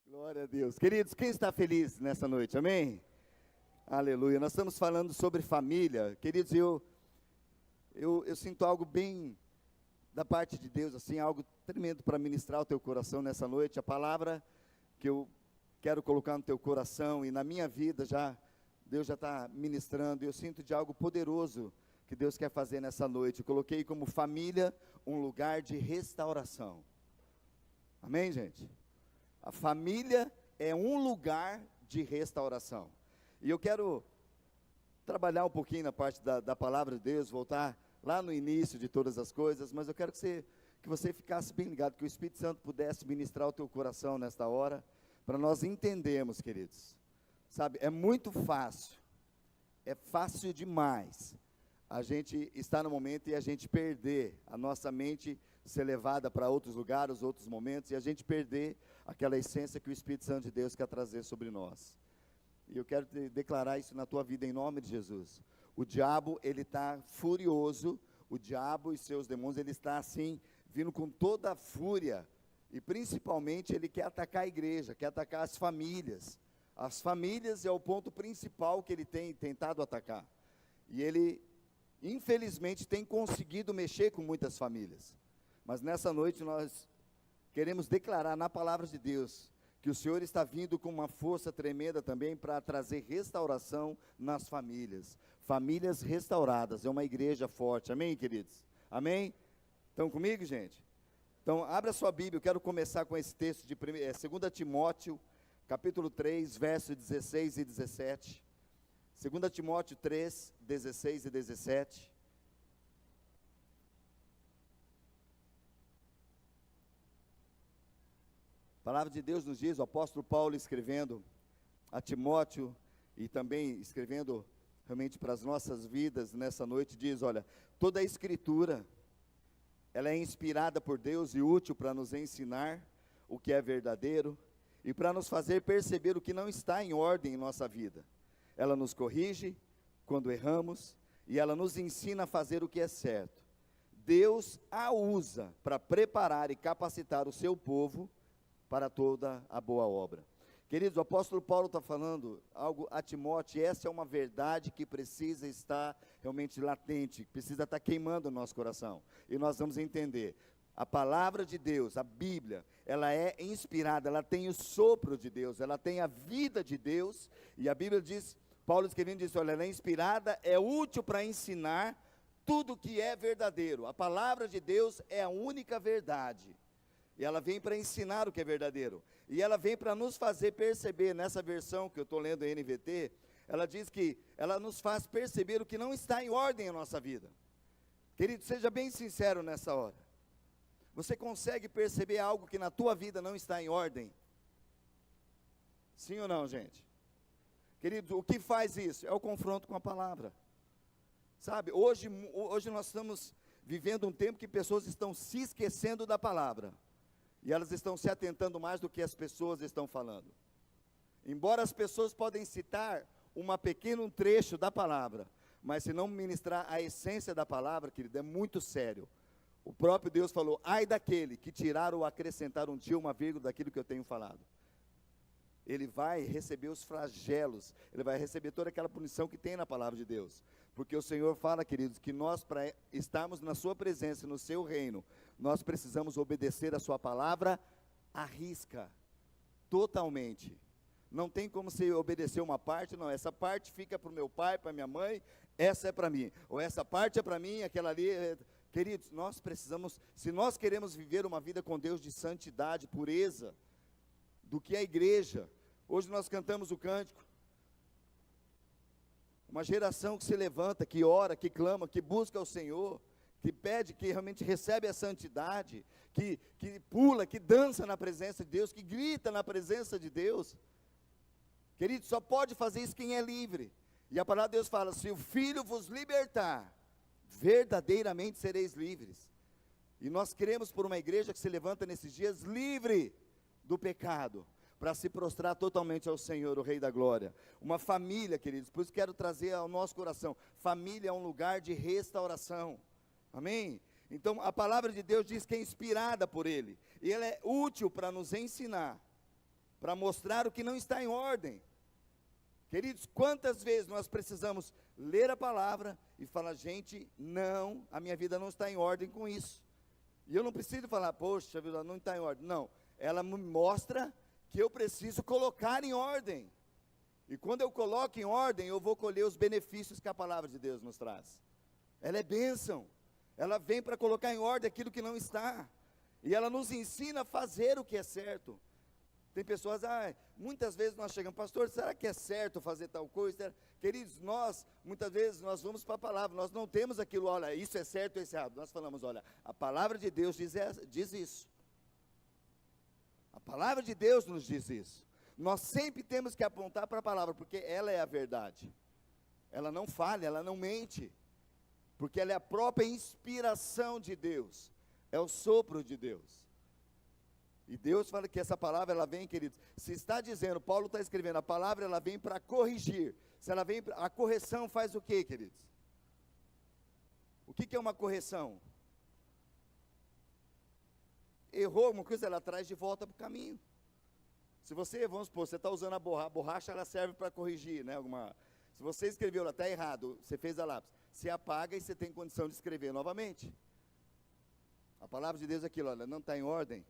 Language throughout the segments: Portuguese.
Glória a Deus. Queridos, quem está feliz nessa noite? Amém? Aleluia. Nós estamos falando sobre família. Queridos, eu sinto algo bem da parte de Deus, assim, algo tremendo para ministrar o teu coração nessa noite. A palavra que eu quero colocar no teu coração e na minha vida Deus já está ministrando. Eu sinto de algo poderoso que Deus quer fazer nessa noite. Eu coloquei como família um lugar de restauração. Amém, gente? A família é um lugar de restauração. E eu quero trabalhar um pouquinho na parte da palavra de Deus, voltar lá no início de todas as coisas, mas eu quero que você ficasse bem ligado, que o Espírito Santo pudesse ministrar o teu coração nesta hora, para nós entendermos, queridos. Sabe, é muito fácil, é fácil demais a gente estar no momento e a gente perder, a nossa mente ser levada para outros lugares, outros momentos, e a gente perder aquela essência que o Espírito Santo de Deus quer trazer sobre nós. E eu quero declarar isso na tua vida em nome de Jesus. O diabo, ele está furioso, o diabo e seus demônios, ele está assim, vindo com toda a fúria, e principalmente ele quer atacar a igreja, quer atacar as famílias. As famílias é o ponto principal que ele tem tentado atacar. E ele, infelizmente, tem conseguido mexer com muitas famílias. Mas nessa noite nós queremos declarar na palavra de Deus que o Senhor está vindo com uma força tremenda também para trazer restauração nas famílias. Famílias restauradas, é uma igreja forte, amém, queridos? Amém? Estão comigo, gente? Então, abra sua Bíblia, eu quero começar com esse texto de 2 Timóteo, capítulo 3, versos 16 e 17. 2 Timóteo 3, 16 e 17. A palavra de Deus nos diz, o apóstolo Paulo escrevendo a Timóteo e também escrevendo realmente para as nossas vidas nessa noite, diz, olha, toda a escritura, ela é inspirada por Deus e útil para nos ensinar o que é verdadeiro e para nos fazer perceber o que não está em ordem em nossa vida. Ela nos corrige quando erramos e ela nos ensina a fazer o que é certo. Deus a usa para preparar e capacitar o seu povo para toda a boa obra. Queridos, o apóstolo Paulo está falando algo a Timóteo, e essa é uma verdade que precisa estar realmente latente, precisa estar queimando o nosso coração, e nós vamos entender. A palavra de Deus, a Bíblia, ela é inspirada, ela tem o sopro de Deus, ela tem a vida de Deus, e a Bíblia diz, Paulo escrevendo diz, olha, ela é inspirada, é útil para ensinar tudo que é verdadeiro. A palavra de Deus é a única verdade. E ela vem para ensinar o que é verdadeiro. E ela vem para nos fazer perceber, nessa versão que eu estou lendo em NVT, ela diz que ela nos faz perceber o que não está em ordem em nossa vida. Querido, seja bem sincero nessa hora. Você consegue perceber algo que na tua vida não está em ordem? Sim ou não, gente? Querido, o que faz isso? É o confronto com a palavra. Sabe, hoje nós estamos vivendo um tempo que pessoas estão se esquecendo da palavra. E elas estão se atentando mais do que as pessoas estão falando. Embora as pessoas podem citar um pequeno trecho da palavra, mas se não ministrar a essência da palavra, querido, é muito sério. O próprio Deus falou, ai daquele que tirar ou acrescentar um dia uma vírgula daquilo que eu tenho falado. Ele vai receber os flagelos, ele vai receber toda aquela punição que tem na palavra de Deus. Porque o Senhor fala, queridos, que nós, para estarmos na sua presença, no seu reino, nós precisamos obedecer a sua palavra à risca, totalmente. Não tem como você obedecer uma parte, não, essa parte fica para o meu pai, para minha mãe, essa é para mim, ou essa parte é para mim, aquela ali, queridos, nós precisamos, se nós queremos viver uma vida com Deus de santidade, pureza, do que a igreja, hoje nós cantamos o cântico, uma geração que se levanta, que ora, que clama, que busca o Senhor, que pede, que realmente recebe a santidade, que pula, que dança na presença de Deus, que grita na presença de Deus. Querido, só pode fazer isso quem é livre. E a palavra de Deus fala, se o Filho vos libertar, verdadeiramente sereis livres. E nós queremos por uma igreja que se levanta nesses dias livre do pecado, para se prostrar totalmente ao Senhor, o Rei da Glória. Uma família, queridos, por isso quero trazer ao nosso coração, família é um lugar de restauração, amém? Então a palavra de Deus diz que é inspirada por Ele, e ela é útil para nos ensinar para mostrar o que não está em ordem. Queridos, quantas vezes nós precisamos ler a palavra e falar, gente, não, a minha vida não está em ordem com isso. E eu não preciso falar, poxa, a vida não está em ordem. Não, ela me mostra que eu preciso colocar em ordem. E quando eu coloco em ordem, eu vou colher os benefícios que a palavra de Deus nos traz. Ela é bênção. Ela vem para colocar em ordem aquilo que não está. E ela nos ensina a fazer o que é certo. Tem pessoas, muitas vezes nós chegamos, pastor, será que é certo fazer tal coisa? Queridos, muitas vezes nós vamos para a palavra, nós não temos aquilo, olha, isso é certo ou isso é errado. Nós falamos, olha, a palavra de Deus diz isso. A palavra de Deus nos diz isso. Nós sempre temos que apontar para a palavra, porque ela é a verdade. Ela não falha, ela não mente. Porque ela é a própria inspiração de Deus. É o sopro de Deus. E Deus fala que essa palavra, ela vem, queridos, se está dizendo, Paulo está escrevendo, a palavra ela vem para corrigir. Se ela vem, a correção faz o quê, queridos? O que é uma correção? Errou uma coisa, ela traz de volta para o caminho. Se você, vamos supor, você está usando a borracha, ela serve para corrigir, né? Se você escreveu, ela está errado, você fez a lápis, você apaga e você tem condição de escrever novamente. A palavra de Deus é aquilo, olha, não está em ordem.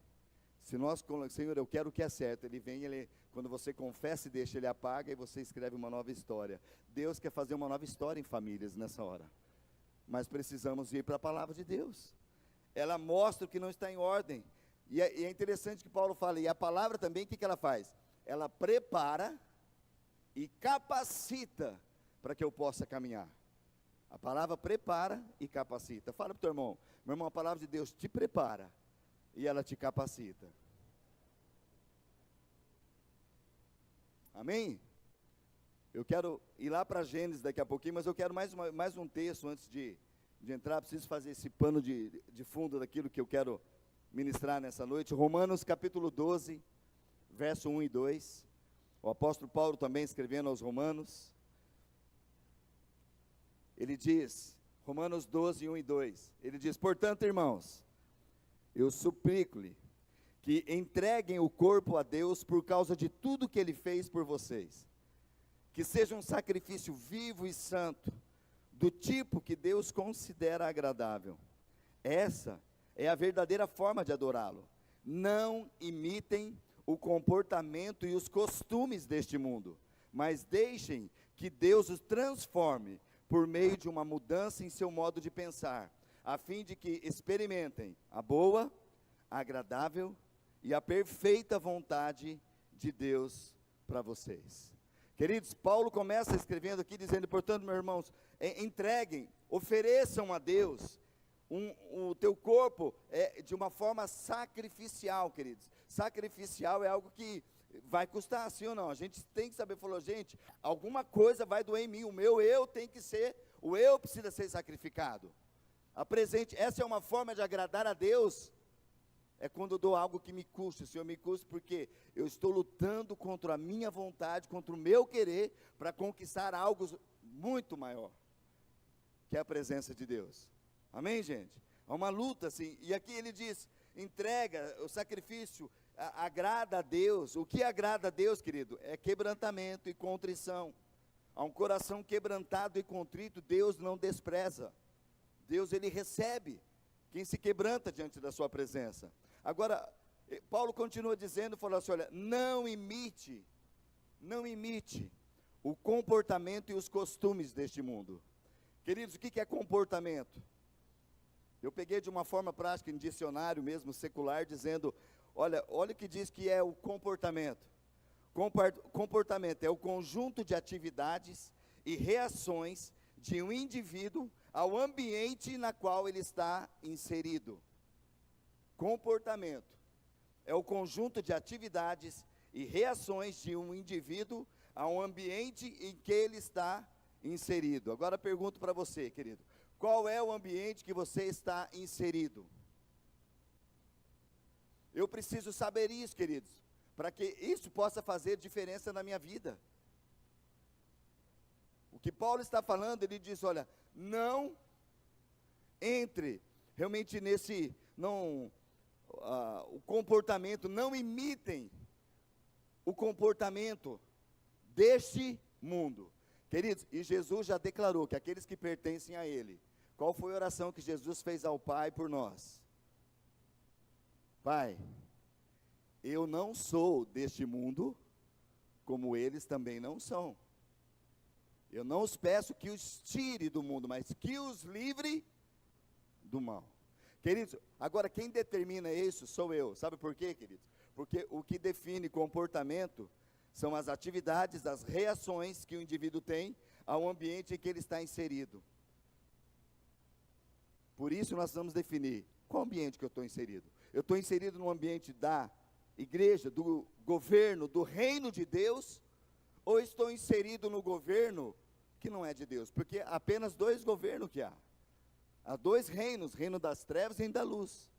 Se nós, Senhor, eu quero o que é certo, Ele vem, quando você confessa e deixa, Ele apaga e você escreve uma nova história. Deus quer fazer uma nova história em famílias nessa hora. Mas precisamos ir para a palavra de Deus. Ela mostra o que não está em ordem. E é interessante que Paulo fala, e a palavra também, o que ela faz? Ela prepara e capacita para que eu possa caminhar. A palavra prepara e capacita. Fala para o teu irmão, meu irmão, a palavra de Deus te prepara e ela te capacita. Amém? Eu quero ir lá para Gênesis daqui a pouquinho, mas eu quero mais um texto antes de entrar. Preciso fazer esse pano de fundo daquilo que eu quero ministrar nessa noite. Romanos capítulo 12, verso 1 e 2. O apóstolo Paulo também escrevendo aos Romanos. Ele diz, Romanos 12, 1 e 2. Ele diz, portanto, irmãos, eu suplico-lhe que entreguem o corpo a Deus por causa de tudo que Ele fez por vocês. Que seja um sacrifício vivo e santo, do tipo que Deus considera agradável. Essa é a verdadeira forma de adorá-lo. Não imitem o comportamento e os costumes deste mundo, mas deixem que Deus os transforme por meio de uma mudança em seu modo de pensar, a fim de que experimentem a boa, a agradável e a perfeita vontade de Deus para vocês. Queridos, Paulo começa escrevendo aqui, dizendo, portanto, meus irmãos, entreguem, ofereçam a Deus o teu corpo de uma forma sacrificial, queridos. Sacrificial é algo que vai custar, sim ou não? A gente tem que saber, falou, gente, alguma coisa vai doer em mim, o eu precisa ser sacrificado. Essa é uma forma de agradar a Deus, é quando eu dou algo que me custa. O Senhor me custa porque eu estou lutando contra a minha vontade, contra o meu querer, para conquistar algo muito maior, que é a presença de Deus. Amém, gente? É uma luta, assim, e aqui ele diz, entrega, o sacrifício, agrada a Deus. O que agrada a Deus, querido? É quebrantamento e contrição. A um coração quebrantado e contrito, Deus não despreza. Deus, Ele recebe quem se quebranta diante da sua presença. Agora, Paulo continua dizendo, falou assim, olha, não imite o comportamento e os costumes deste mundo. Queridos, o que é comportamento? Eu peguei de uma forma prática, em dicionário mesmo, secular, dizendo, olha o que diz que é o comportamento. Comportamento é o conjunto de atividades e reações de um indivíduo ao ambiente na qual ele está inserido. Comportamento é o conjunto de atividades e reações de um indivíduo ao ambiente em que ele está inserido. Agora pergunto para você, querido, qual é o ambiente que você está inserido? Eu preciso saber isso, queridos, para que isso possa fazer diferença na minha vida. O que Paulo está falando, ele diz, olha, não entre realmente o comportamento, não imitem o comportamento deste mundo. Queridos, e Jesus já declarou que aqueles que pertencem a Ele, qual foi a oração que Jesus fez ao Pai por nós? Pai, eu não sou deste mundo, como eles também não são. Eu não os peço que os tire do mundo, mas que os livre do mal. Queridos, agora quem determina isso sou eu. Sabe por quê, queridos? Porque o que define comportamento são as atividades, as reações que o indivíduo tem ao ambiente em que ele está inserido. Por isso nós vamos definir qual ambiente que eu estou inserido. Eu estou inserido no ambiente da igreja, do governo, do reino de Deus, ou estou inserido no governo que não é de Deus? Porque apenas dois governos que há. Há dois reinos, reino das trevas e reino da luz.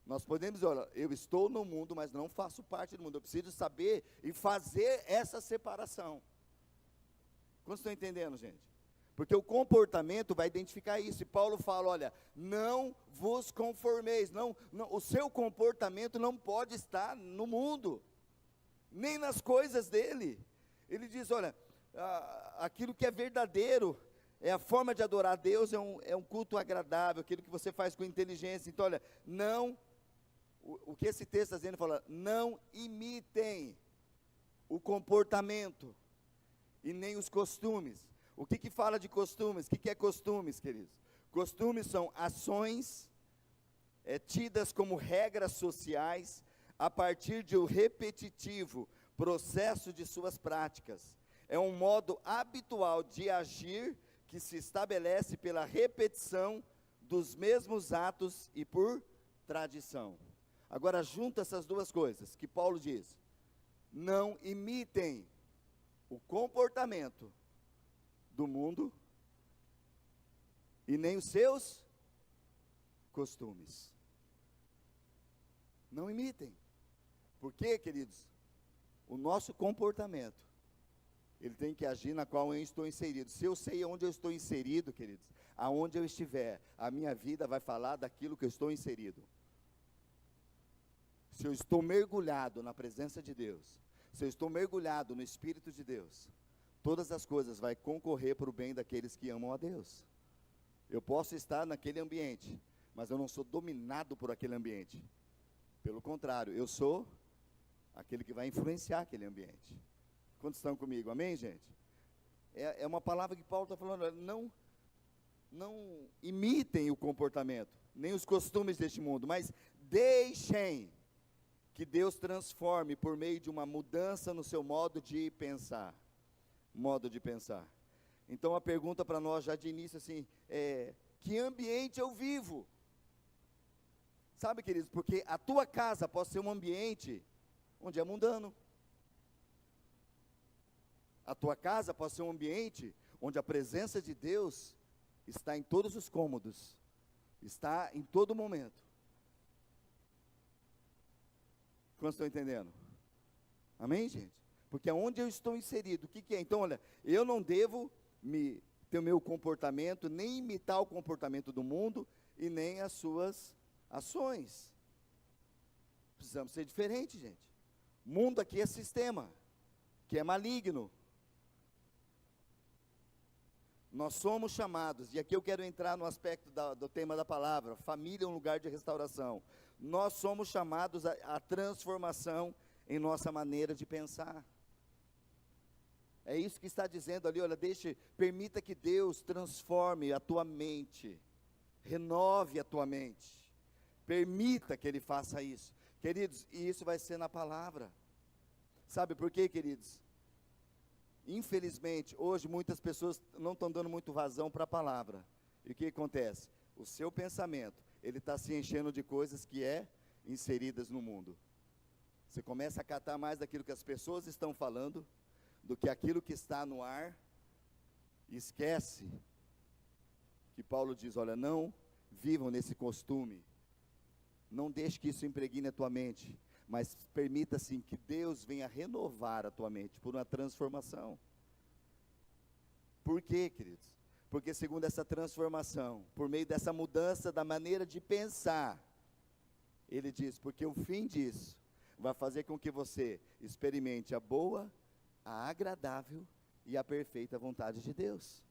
Nós podemos dizer, olha, eu estou no mundo, mas não faço parte do mundo. Eu preciso saber e fazer essa separação. Quantos estão entendendo, gente? Porque o comportamento vai identificar isso. E Paulo fala, olha, não vos conformeis. Não, o seu comportamento não pode estar no mundo, nem nas coisas dele. Ele diz, olha, aquilo que é verdadeiro, é a forma de adorar a Deus, é um culto agradável, aquilo que você faz com inteligência. Então, olha, não, o que esse texto está dizendo, fala, não imitem o comportamento e nem os costumes. O que fala de costumes? O que é costumes, queridos? Costumes são ações tidas como regras sociais a partir de um repetitivo processo de suas práticas. É um modo habitual de agir que se estabelece pela repetição dos mesmos atos e por tradição. Agora, junta essas duas coisas que Paulo diz: não imitem o comportamento do mundo e nem os seus costumes. Não imitem. Por quê, queridos? O nosso comportamento, ele tem que agir na qual eu estou inserido. Se eu sei onde eu estou inserido, queridos, aonde eu estiver, a minha vida vai falar daquilo que eu estou inserido. Se eu estou mergulhado na presença de Deus, se eu estou mergulhado no Espírito de Deus, todas as coisas vão concorrer para o bem daqueles que amam a Deus. Eu posso estar naquele ambiente, mas eu não sou dominado por aquele ambiente. Pelo contrário, eu sou aquele que vai influenciar aquele ambiente. Quantos estão comigo? Amém, gente? É uma palavra que Paulo está falando, não imitem o comportamento, nem os costumes deste mundo, mas deixem que Deus transforme por meio de uma mudança no seu modo de pensar. Então a pergunta para nós já de início assim, que ambiente eu vivo? Sabe, queridos, porque a tua casa pode ser um ambiente onde é mundano. A tua casa pode ser um ambiente onde a presença de Deus está em todos os cômodos, está em todo momento. Quantos estão entendendo? Amém, gente? Porque aonde eu estou inserido, o que é? Então, olha, eu não devo ter o meu comportamento, nem imitar o comportamento do mundo, e nem as suas ações. Precisamos ser diferentes, gente. O mundo aqui é sistema, que é maligno. Nós somos chamados, e aqui eu quero entrar no aspecto do tema da palavra, família é um lugar de restauração. Nós somos chamados à transformação em nossa maneira de pensar. É isso que está dizendo ali, olha, permita que Deus transforme a tua mente, renove a tua mente, permita que Ele faça isso. Queridos, e isso vai ser na palavra. Sabe por quê, queridos? Infelizmente, hoje muitas pessoas não estão dando muito vazão para a palavra. E o que acontece? O seu pensamento, ele está se enchendo de coisas que inseridas no mundo. Você começa a catar mais daquilo que as pessoas estão falando, do que aquilo que está no ar. E esquece que Paulo diz, olha, não vivam nesse costume. Não deixe que isso impregne a tua mente. Mas permita assim que Deus venha renovar a tua mente por uma transformação. Por quê, queridos? Porque segundo essa transformação, por meio dessa mudança da maneira de pensar, ele diz, porque o fim disso vai fazer com que você experimente a boa, a agradável e a perfeita vontade de Deus.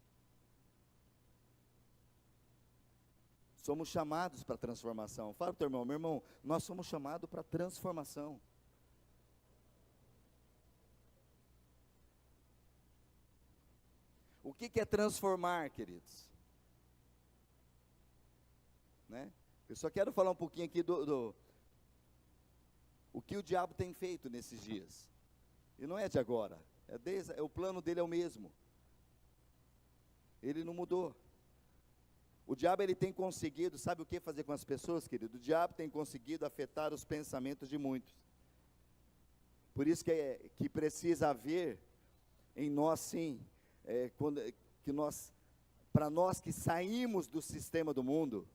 Somos chamados para transformação. Fala para o teu irmão, meu irmão, nós somos chamados para transformação. O que é transformar, queridos? Né? Eu só quero falar um pouquinho aqui o que o diabo tem feito nesses dias. E não é de agora, o plano dele é o mesmo. Ele não mudou. O diabo ele tem conseguido, sabe o que fazer com as pessoas, querido? O diabo tem conseguido afetar os pensamentos de muitos. Por isso que precisa haver em nós sim, para nós que saímos do sistema do mundo,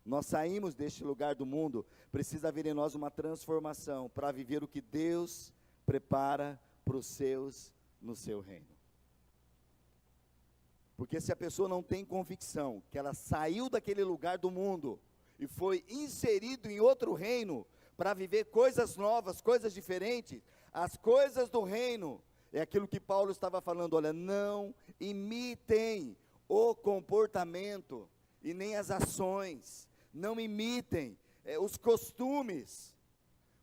nós saímos deste lugar do mundo, precisa haver em nós uma transformação para viver o que Deus prepara para os seus no seu reino. Porque se a pessoa não tem convicção que ela saiu daquele lugar do mundo e foi inserido em outro reino para viver coisas novas, coisas diferentes, as coisas do reino, é aquilo que Paulo estava falando, olha, não imitem o comportamento e nem as ações, não imitem os costumes.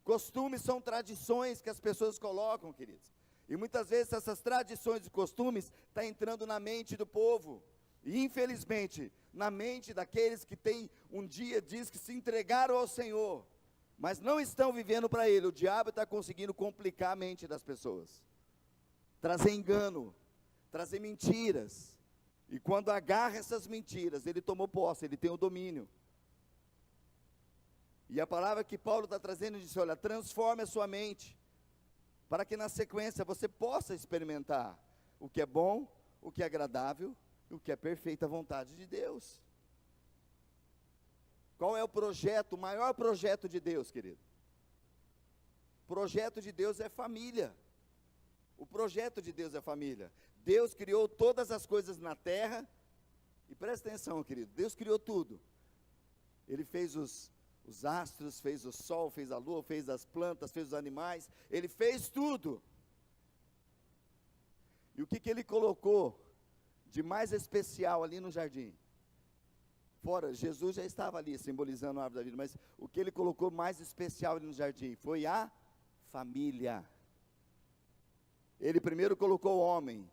Costumes são tradições que as pessoas colocam, queridos. E muitas vezes essas tradições e costumes estão entrando na mente do povo. E infelizmente, na mente daqueles que um dia diz que se entregaram ao Senhor, mas não estão vivendo para Ele. O diabo está conseguindo complicar a mente das pessoas. Trazer engano, trazer mentiras. E quando agarra essas mentiras, ele tomou posse, ele tem o domínio. E a palavra que Paulo está trazendo diz, olha, transforme a sua mente, para que na sequência você possa experimentar o que é bom, o que é agradável, e o que é perfeita vontade de Deus. Qual é o projeto, o maior projeto de Deus, querido? O projeto de Deus é família. O projeto de Deus é família. Deus criou todas as coisas na terra, e presta atenção, querido, Deus criou tudo. Ele fez os astros, fez o sol, fez a lua, fez as plantas, fez os animais, Ele fez tudo. E o que Ele colocou de mais especial ali no jardim? Fora, Jesus já estava ali, simbolizando a árvore da vida, mas o que Ele colocou mais especial ali no jardim foi a família. Ele primeiro colocou o homem,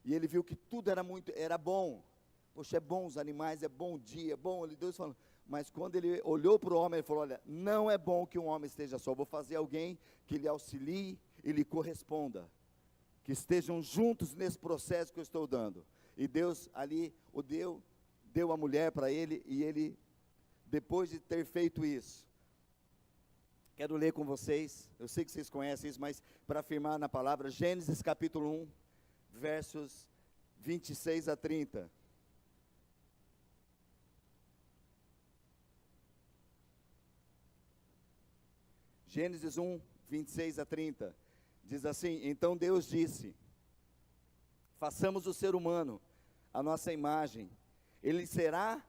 e Ele viu que tudo era bom. Poxa, é bom os animais, é bom o dia, é bom, Deus falando. Mas quando Ele olhou para o homem, Ele falou, olha, não é bom que um homem esteja só, vou fazer alguém que lhe auxilie e lhe corresponda, que estejam juntos nesse processo que eu estou dando. E Deus ali deu a mulher para ele, e ele, depois de ter feito isso, quero ler com vocês, eu sei que vocês conhecem isso, mas para afirmar na palavra, Gênesis capítulo 1, versos 26 a 30. Gênesis 1, 26 a 30, diz assim, então Deus disse, façamos o ser humano, a nossa imagem, ele será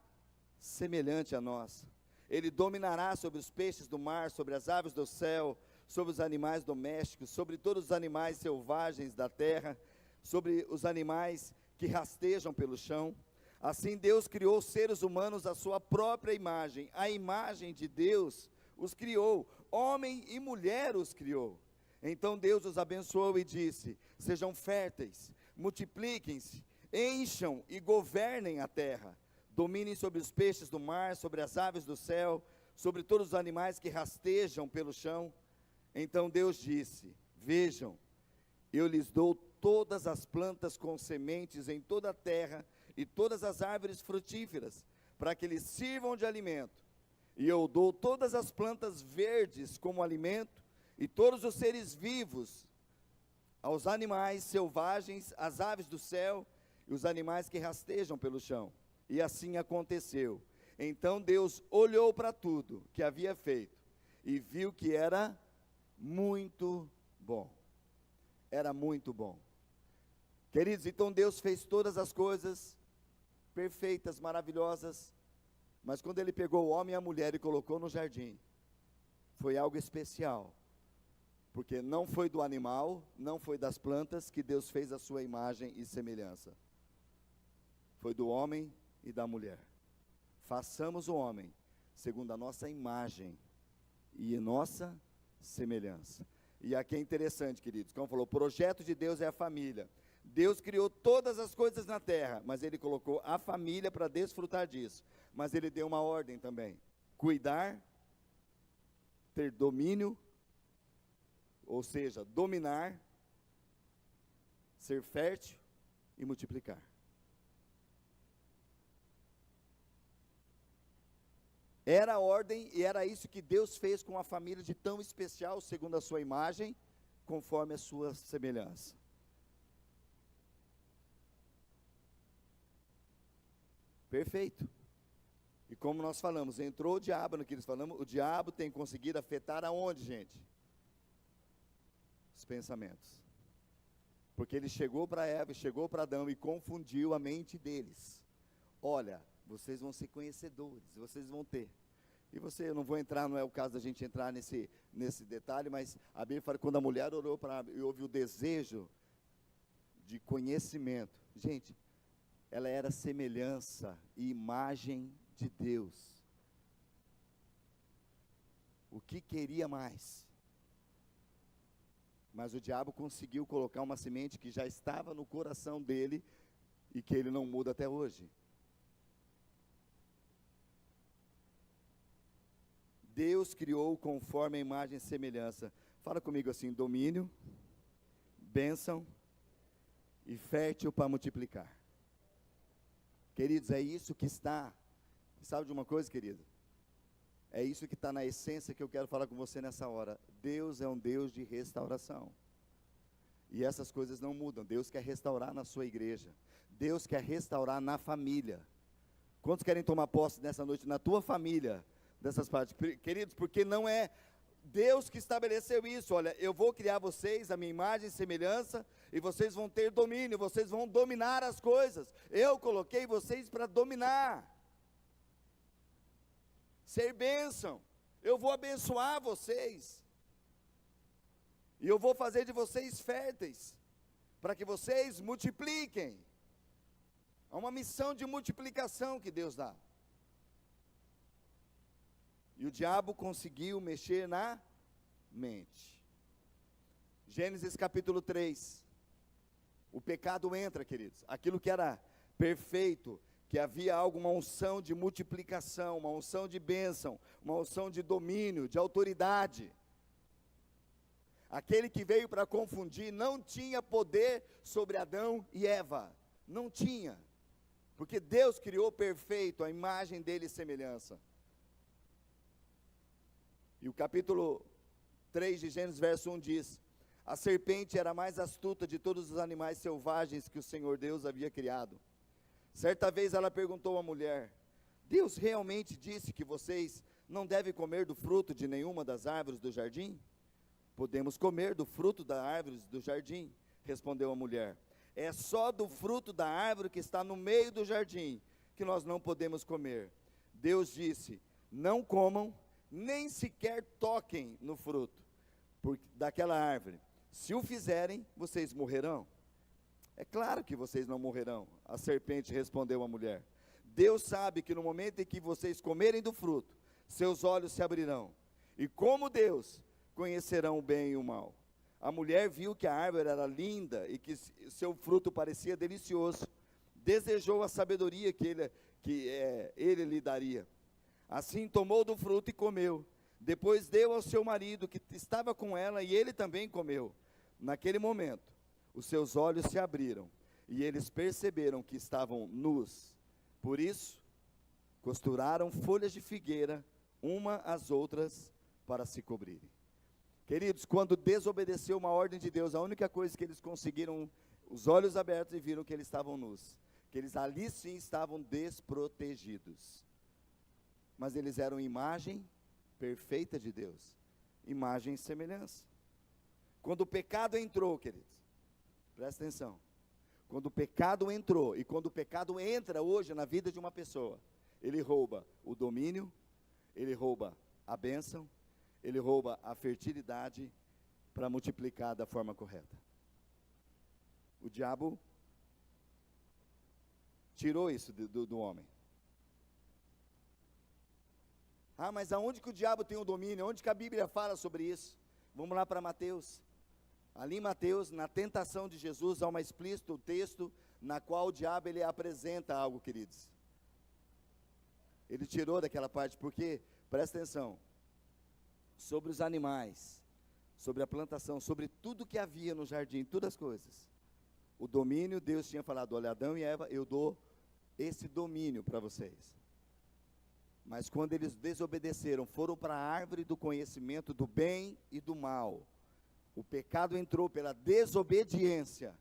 semelhante a nós, ele dominará sobre os peixes do mar, sobre as aves do céu, sobre os animais domésticos, sobre todos os animais selvagens da terra, sobre os animais que rastejam pelo chão. Assim Deus criou os seres humanos à sua própria imagem, a imagem de Deus os criou, homem e mulher os criou. Então Deus os abençoou e disse, sejam férteis, multipliquem-se, encham e governem a terra, dominem sobre os peixes do mar, sobre as aves do céu, sobre todos os animais que rastejam pelo chão. Então Deus disse, vejam, eu lhes dou todas as plantas com sementes em toda a terra, e todas as árvores frutíferas, para que lhes sirvam de alimento. E eu dou todas as plantas verdes como alimento, e todos os seres vivos, aos animais selvagens, às aves do céu, e os animais que rastejam pelo chão. E assim aconteceu. Então Deus olhou para tudo que havia feito, e viu que era muito bom. Era muito bom. Queridos, então Deus fez todas as coisas perfeitas, maravilhosas, mas quando Ele pegou o homem e a mulher e colocou no jardim, foi algo especial, Porque não foi do animal, não foi das plantas que Deus fez a sua imagem e semelhança. Foi do homem e da mulher. Façamos o homem segundo a nossa imagem e nossa semelhança. E aqui é interessante, queridos, como falou, o projeto de Deus é a família. Deus criou todas as coisas na terra, mas Ele colocou a família para desfrutar disso. Mas Ele deu uma ordem também: cuidar, ter domínio, ou seja, dominar, ser fértil e multiplicar. Era a ordem e era isso que Deus fez com a família de tão especial, segundo a sua imagem, conforme a sua semelhança. Perfeito. E como nós falamos, entrou o diabo no que eles falamos, o diabo tem conseguido afetar aonde, gente? Os pensamentos. Porque ele chegou para Eva, chegou para Adão e confundiu a mente deles. Olha, vocês vão ser conhecedores, vocês vão ter. E você, eu não vou entrar, não é o caso da gente entrar nesse detalhe, mas a Bíblia fala que quando a mulher orou e houve o desejo de conhecimento. Gente, ela era semelhança e imagem de Deus. O que queria mais? Mas o diabo conseguiu colocar uma semente que já estava no coração dele e que ele não muda até hoje. Deus criou conforme a imagem e semelhança. Fala comigo assim: domínio, bênção e fértil para multiplicar. Queridos, é isso que está. Sabe de uma coisa, querido? É isso que está na essência que eu quero falar com você nessa hora. Deus é um Deus de restauração. E essas coisas não mudam. Deus quer restaurar na sua igreja. Deus quer restaurar na família. Quantos querem tomar posse nessa noite na tua família? Dessas partes, queridos, porque não é Deus que estabeleceu isso. Olha, eu vou criar vocês a minha imagem e semelhança, e vocês vão ter domínio, vocês vão dominar as coisas. Eu coloquei vocês para dominar, ser bênção. Eu vou abençoar vocês, e eu vou fazer de vocês férteis, para que vocês multipliquem. É uma missão de multiplicação que Deus dá. E o diabo conseguiu mexer na mente. Gênesis capítulo 3. O pecado entra, queridos. Aquilo que era perfeito, que havia uma unção de multiplicação, uma unção de bênção, uma unção de domínio, de autoridade. Aquele que veio para confundir não tinha poder sobre Adão e Eva. Não tinha. Porque Deus criou perfeito, a imagem dele e semelhança. E o capítulo 3 de Gênesis, verso 1 diz: a serpente era a mais astuta de todos os animais selvagens que o Senhor Deus havia criado. Certa vez ela perguntou à mulher: Deus realmente disse que vocês não devem comer do fruto de nenhuma das árvores do jardim? Podemos comer do fruto das árvores do jardim, respondeu a mulher. É só do fruto da árvore que está no meio do jardim que nós não podemos comer. Deus disse: não comam, nem sequer toquem no fruto daquela árvore. Se o fizerem, vocês morrerão. É claro que vocês não morrerão, a serpente respondeu à mulher. Deus sabe que no momento em que vocês comerem do fruto, seus olhos se abrirão, e como Deus, conhecerão o bem e o mal. A mulher viu que a árvore era linda e que seu fruto parecia delicioso. Desejou a sabedoria que ele lhe daria. Assim tomou do fruto e comeu. Depois deu ao seu marido que estava com ela e ele também comeu. Naquele momento, os seus olhos se abriram e eles perceberam que estavam nus. Por isso, costuraram folhas de figueira uma às outras para se cobrirem. Queridos, quando desobedeceu uma ordem de Deus, a única coisa que eles conseguiram, os olhos abertos e viram que eles estavam nus. Que eles ali sim estavam desprotegidos. Mas eles eram imagem perfeita de Deus, imagem e semelhança. Quando o pecado entrou, queridos, presta atenção, quando o pecado entrou, e quando o pecado entra hoje na vida de uma pessoa, ele rouba o domínio, ele rouba a bênção, ele rouba a fertilidade, para multiplicar da forma correta. O diabo tirou isso do homem. Ah, mas aonde que o diabo tem o domínio? Onde que a Bíblia fala sobre isso? Vamos lá para Mateus. Ali em Mateus, na tentação de Jesus, há uma explícito texto na qual o diabo ele apresenta algo, queridos. Ele tirou daquela parte, porque, presta atenção, sobre os animais, sobre a plantação, sobre tudo que havia no jardim, todas as coisas. O domínio, Deus tinha falado, olha, Adão e Eva, eu dou esse domínio para vocês. Mas quando eles desobedeceram, foram para a árvore do conhecimento do bem e do mal. O pecado entrou pela desobediência.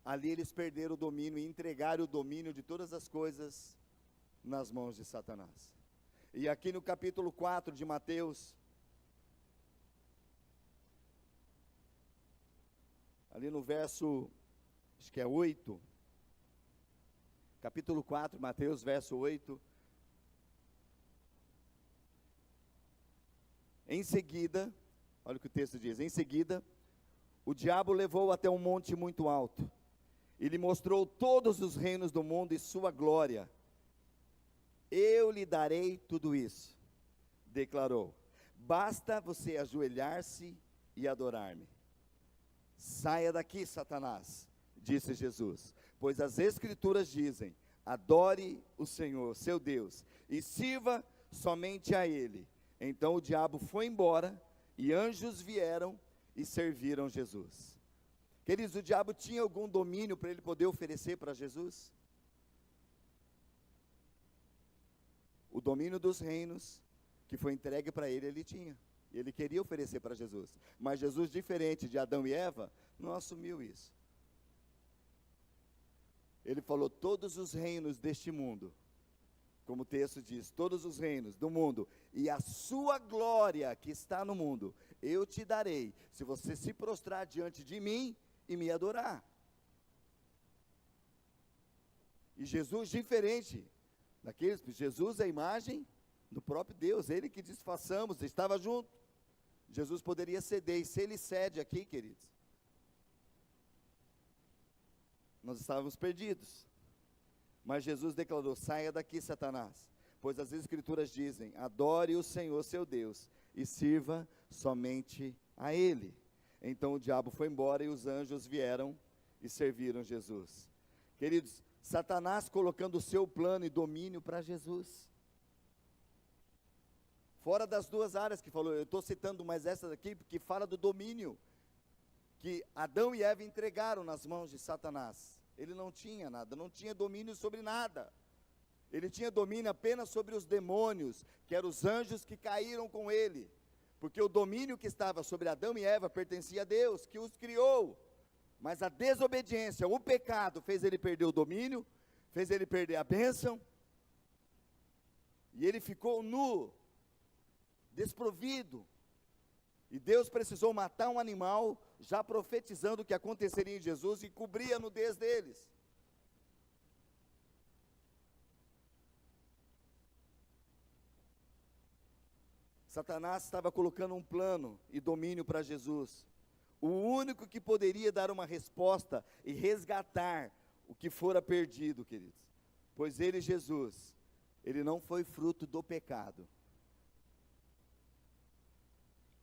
Ali eles perderam o domínio e entregaram o domínio de todas as coisas nas mãos de Satanás. E aqui no capítulo 4 de Mateus, ali no verso, acho que é 8, capítulo 4, Mateus, verso 8, em seguida, olha o que o texto diz, em seguida, o diabo levou até um monte muito alto, e lhe mostrou todos os reinos do mundo e sua glória. Eu lhe darei tudo isso, declarou, basta você ajoelhar-se e adorar-me. Saia daqui, Satanás, disse Jesus, pois as Escrituras dizem, adore o Senhor, seu Deus, e sirva somente a Ele. Então o diabo foi embora, e anjos vieram e serviram Jesus. Queridos, o diabo tinha algum domínio para ele poder oferecer para Jesus? O domínio dos reinos, que foi entregue para ele, ele tinha. E ele queria oferecer para Jesus. Mas Jesus, diferente de Adão e Eva, não assumiu isso. Ele falou, todos os reinos deste mundo, como o texto diz, todos os reinos do mundo, e a sua glória que está no mundo, eu te darei, se você se prostrar diante de mim e me adorar. E Jesus, diferente daqueles, Jesus é a imagem do próprio Deus, Ele que diz, façamos, estava junto. Jesus poderia ceder, e se Ele cede aqui, queridos, nós estávamos perdidos. Mas Jesus declarou, saia daqui, Satanás, pois as Escrituras dizem, adore o Senhor seu Deus, e sirva somente a Ele. Então o diabo foi embora, e os anjos vieram e serviram Jesus. Queridos, Satanás colocando o seu plano e domínio para Jesus. Fora das duas áreas que falou, eu estou citando mais essa daqui, porque fala do domínio, que Adão e Eva entregaram nas mãos de Satanás. Ele não tinha nada, não tinha domínio sobre nada. Ele tinha domínio apenas sobre os demônios, que eram os anjos que caíram com ele. Porque o domínio que estava sobre Adão e Eva pertencia a Deus, que os criou. Mas a desobediência, o pecado, fez ele perder o domínio, fez ele perder a bênção. E ele ficou nu, desprovido. E Deus precisou matar um animal, já profetizando o que aconteceria em Jesus, e cobrir a nudez deles. Satanás estava colocando um plano e domínio para Jesus. O único que poderia dar uma resposta e resgatar o que fora perdido, queridos. Pois ele, Jesus, ele não foi fruto do pecado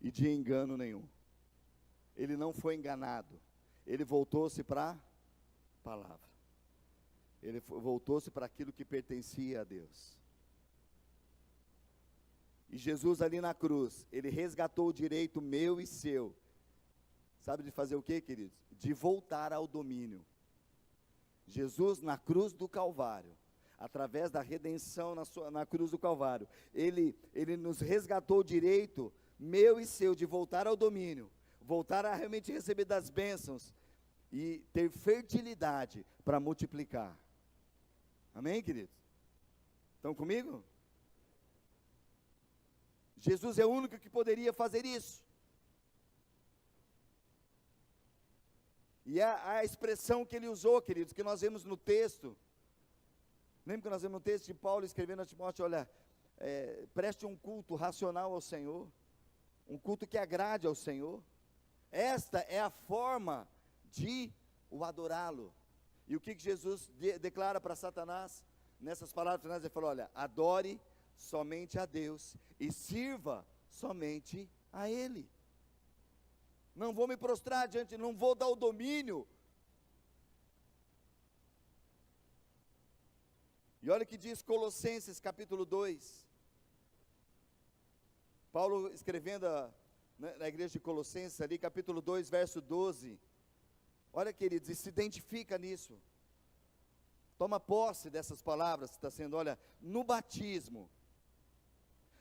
e de engano nenhum. Ele não foi enganado. Ele voltou-se para a palavra. Ele voltou-se para aquilo que pertencia a Deus. E Jesus ali na cruz, ele resgatou o direito meu e seu. Sabe de fazer o quê, queridos? De voltar ao domínio. Jesus na cruz do Calvário, através da redenção na cruz do Calvário, ele nos resgatou o direito meu e seu de voltar ao domínio, voltar a realmente receber das bênçãos e ter fertilidade para multiplicar. Amém, queridos? Estão comigo? Jesus é o único que poderia fazer isso. E a expressão que ele usou, queridos, que nós vemos no texto, lembra que nós vemos no texto de Paulo escrevendo a Timóteo, olha, preste um culto racional ao Senhor, um culto que agrade ao Senhor. Esta é a forma de o adorá-lo. E o que Jesus declara para Satanás? Nessas palavras finais, ele falou: olha, adore somente a Deus e sirva somente a Ele. Não vou me prostrar diante, não vou dar o domínio. E olha o que diz Colossenses capítulo 2. Paulo escrevendo na igreja de Colossenses ali, capítulo 2, verso 12. Olha, queridos, e se identifica nisso. Toma posse dessas palavras que está sendo, olha, no batismo,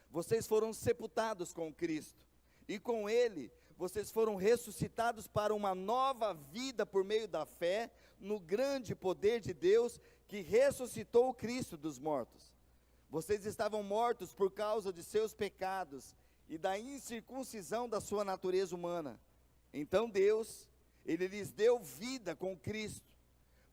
vocês foram sepultados com Cristo, e com Ele, vocês foram ressuscitados para uma nova vida por meio da fé, no grande poder de Deus, que ressuscitou o Cristo dos mortos. Vocês estavam mortos por causa de seus pecados, e da incircuncisão da sua natureza humana. Então Deus, Ele lhes deu vida com Cristo,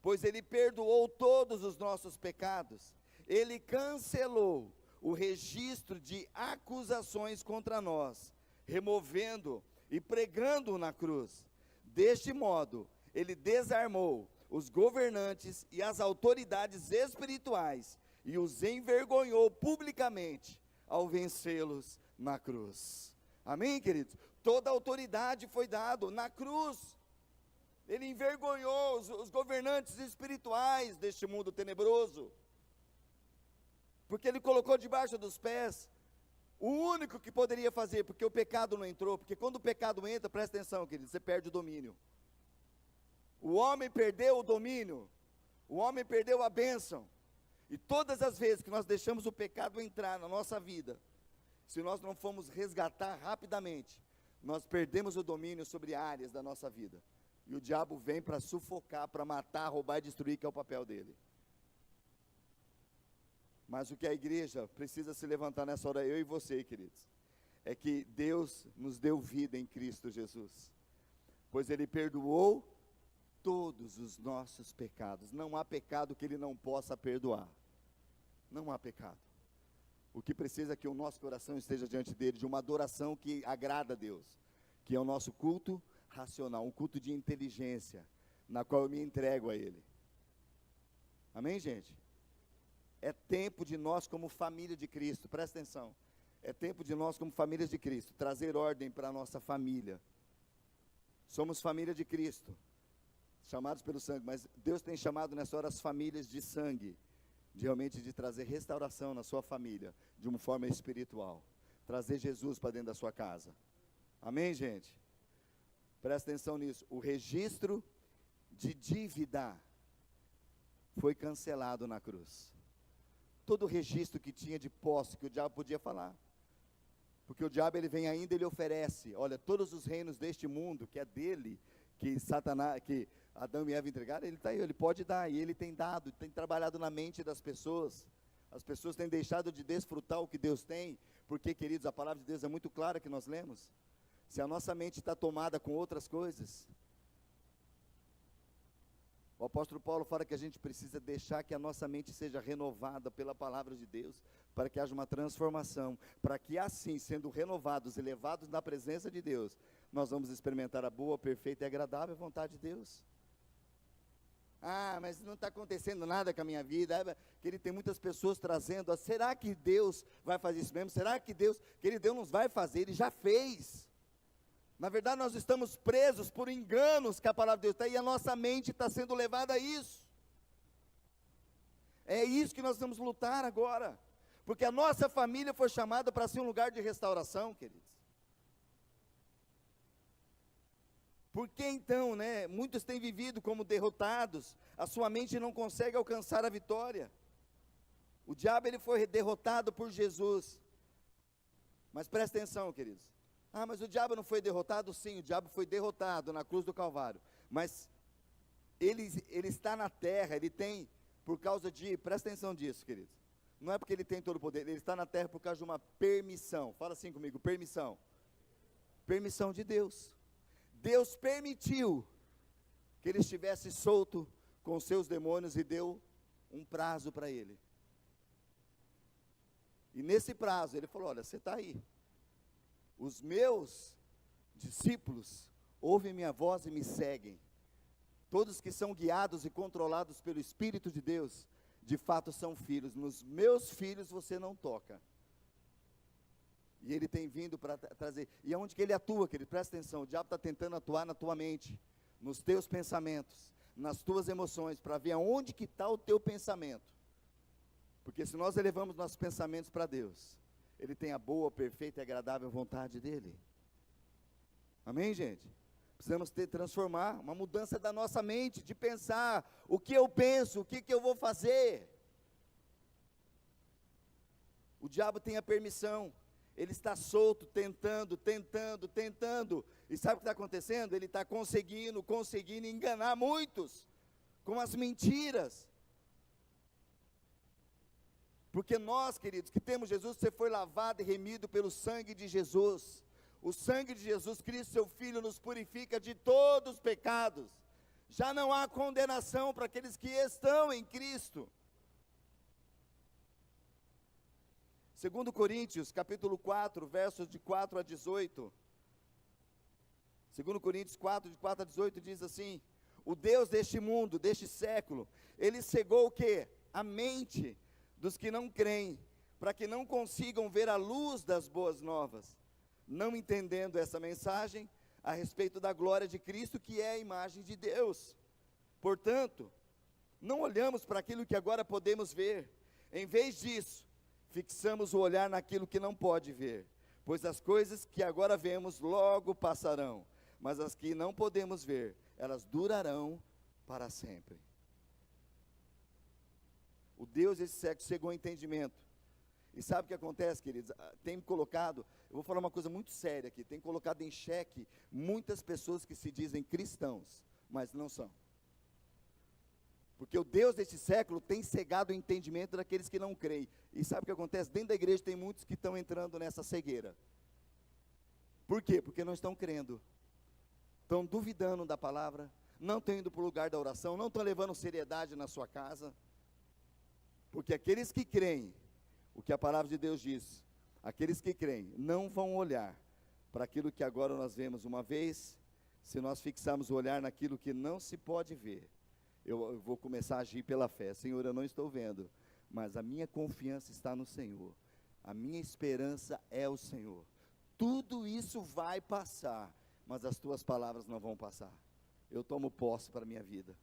pois Ele perdoou todos os nossos pecados. Ele cancelou o registro de acusações contra nós, removendo e pregando-o na cruz. Deste modo, Ele desarmou os governantes e as autoridades espirituais, e os envergonhou publicamente, ao vencê-los na cruz. Amém, queridos? Toda a autoridade foi dada na cruz. Ele envergonhou os governantes espirituais deste mundo tenebroso, porque Ele colocou debaixo dos pés o único que poderia fazer, porque o pecado não entrou. Porque quando o pecado entra, presta atenção, queridos, você perde o domínio. O homem perdeu o domínio, o homem perdeu a bênção. E todas as vezes que nós deixamos o pecado entrar na nossa vida, se nós não formos resgatar rapidamente, nós perdemos o domínio sobre áreas da nossa vida. E o diabo vem para sufocar, para matar, roubar e destruir, que é o papel dele. Mas o que a igreja precisa se levantar nessa hora, eu e você, queridos, é que Deus nos deu vida em Cristo Jesus, pois Ele perdoou todos os nossos pecados. Não há pecado que Ele não possa perdoar. Não há pecado. O que precisa é que o nosso coração esteja diante dele, de uma adoração que agrada a Deus, que é o nosso culto racional, um culto de inteligência, na qual eu me entrego a Ele. Amém, gente? É tempo de nós como família de Cristo, presta atenção, é tempo de nós como famílias de Cristo, trazer ordem para a nossa família. Somos família de Cristo, chamados pelo sangue, mas Deus tem chamado nessa hora as famílias de sangue, realmente de trazer restauração na sua família, de uma forma espiritual, trazer Jesus para dentro da sua casa. Amém, gente? Presta atenção nisso. O registro de dívida foi cancelado na cruz. Todo o registro que tinha de posse, que o diabo podia falar, porque o diabo, ele vem ainda, ele oferece, olha, todos os reinos deste mundo, que é dele, que Satanás, que Adão e Eva entregaram, ele está aí, ele pode dar, e ele tem dado, tem trabalhado na mente das pessoas. As pessoas têm deixado de desfrutar o que Deus tem, porque, queridos, a palavra de Deus é muito clara que nós lemos. Se a nossa mente está tomada com outras coisas, o apóstolo Paulo fala que a gente precisa deixar que a nossa mente seja renovada pela palavra de Deus, para que haja uma transformação, para que assim, sendo renovados e levados na presença de Deus, nós vamos experimentar a boa, perfeita e agradável vontade de Deus. Ah, mas não está acontecendo nada com a minha vida. Querido, tem muitas pessoas trazendo, será que Deus vai fazer isso mesmo? Será que Deus, querido, Deus nos vai fazer? Ele já fez. Na verdade, nós estamos presos por enganos que a palavra de Deus está, e a nossa mente está sendo levada a isso. É isso que nós vamos lutar agora, porque a nossa família foi chamada para ser um lugar de restauração, queridos. Por que então, né, muitos têm vivido como derrotados, a sua mente não consegue alcançar a vitória. O diabo, ele foi derrotado por Jesus. Mas presta atenção, queridos. Ah, mas o diabo não foi derrotado? Sim, o diabo foi derrotado na cruz do Calvário. Mas ele está na terra, ele tem, por causa de, presta atenção disso, queridos. Não é porque ele tem todo o poder, ele está na terra por causa de uma permissão. Fala assim comigo, permissão. Permissão de Deus. Deus permitiu que ele estivesse solto com seus demônios e deu um prazo para ele. E nesse prazo ele falou, olha, você está aí. Os meus discípulos ouvem minha voz e me seguem. Todos que são guiados e controlados pelo Espírito de Deus, de fato são filhos. Nos meus filhos você não toca. E ele tem vindo para trazer. E aonde que ele atua, querido? Presta atenção, o diabo está tentando atuar na tua mente, nos teus pensamentos, nas tuas emoções, para ver aonde que está o teu pensamento. Porque se nós elevamos nossos pensamentos para Deus, Ele tem a boa, perfeita e agradável vontade dEle. Amém, gente? Precisamos transformar, uma mudança da nossa mente, de pensar, o que eu penso, o que eu vou fazer. O diabo tem a permissão, ele está solto, tentando, e sabe o que está acontecendo? Ele está conseguindo enganar muitos, com as mentiras. Porque nós, queridos, que temos Jesus, você foi lavado e remido pelo sangue de Jesus. O sangue de Jesus Cristo, seu Filho, nos purifica de todos os pecados. Já não há condenação para aqueles que estão em Cristo. 2 Coríntios, capítulo 4, versos de 4 a 18. 2 Coríntios 4, de 4 a 18, diz assim: o Deus deste mundo, deste século, Ele cegou o quê? A mente dos que não creem, para que não consigam ver a luz das boas novas, não entendendo essa mensagem a respeito da glória de Cristo, que é a imagem de Deus. Portanto, não olhamos para aquilo que agora podemos ver, em vez disso, fixamos o olhar naquilo que não pode ver, pois as coisas que agora vemos logo passarão, mas as que não podemos ver, elas durarão para sempre. O Deus desse século cegou o entendimento. E sabe o que acontece, queridos? Tem colocado, eu vou falar uma coisa muito séria aqui, tem colocado em xeque muitas pessoas que se dizem cristãos, mas não são. Porque o Deus desse século tem cegado o entendimento daqueles que não creem. E sabe o que acontece? Dentro da igreja tem muitos que estão entrando nessa cegueira. Por quê? Porque não estão crendo. Estão duvidando da palavra, não estão indo para o lugar da oração, não estão levando seriedade na sua casa. Porque aqueles que creem, o que a palavra de Deus diz, aqueles que creem não vão olhar para aquilo que agora nós vemos. Uma vez, se nós fixarmos o olhar naquilo que não se pode ver, eu vou começar a agir pela fé. Senhor, eu não estou vendo, mas a minha confiança está no Senhor, a minha esperança é o Senhor. Tudo isso vai passar, mas as tuas palavras não vão passar. Eu tomo posse para a minha vida.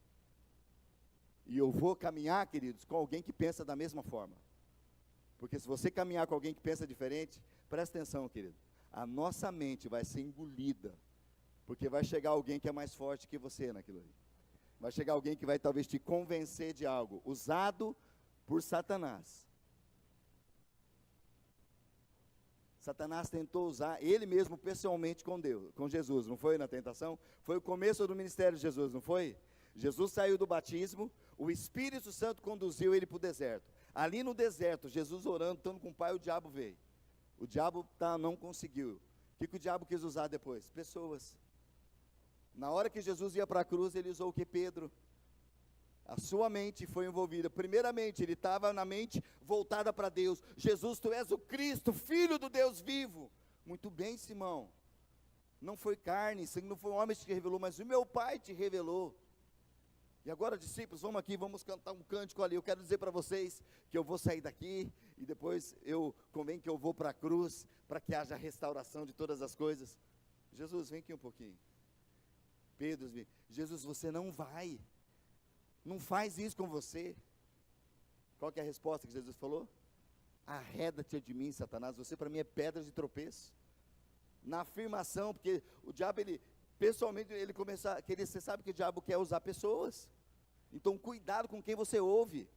E eu vou caminhar, queridos, com alguém que pensa da mesma forma. Porque se você caminhar com alguém que pensa diferente, presta atenção, querido, a nossa mente vai ser engolida, porque vai chegar alguém que é mais forte que você naquilo ali. Vai chegar alguém que vai talvez te convencer de algo, usado por Satanás. Satanás tentou usar ele mesmo pessoalmente com Deus, com Jesus, não foi na tentação? Foi o começo do ministério de Jesus, não foi? Jesus saiu do batismo, o Espírito Santo conduziu ele para o deserto. Ali no deserto, Jesus orando, estando com o Pai, o diabo veio. O diabo não conseguiu. O que o diabo quis usar depois? Pessoas. Na hora que Jesus ia para a cruz, ele usou o que? Pedro. A sua mente foi envolvida. Primeiramente, ele estava na mente voltada para Deus. Jesus, tu és o Cristo, Filho do Deus vivo. Muito bem, Simão. Não foi carne, não foi um homem que te revelou, mas o meu Pai te revelou. E agora, discípulos, vamos aqui, vamos cantar um cântico ali. Eu quero dizer para vocês que eu vou sair daqui e depois convém que eu vou para a cruz, para que haja restauração de todas as coisas. Jesus, vem aqui um pouquinho. Pedro, Jesus, você não vai. Não faz isso com você. Qual que é a resposta que Jesus falou? Arreda-te de mim, Satanás, você para mim é pedra de tropeço. Na afirmação, porque o diabo, pessoalmente, ele começa, você sabe que o diabo quer usar pessoas. Então, cuidado com quem você ouve.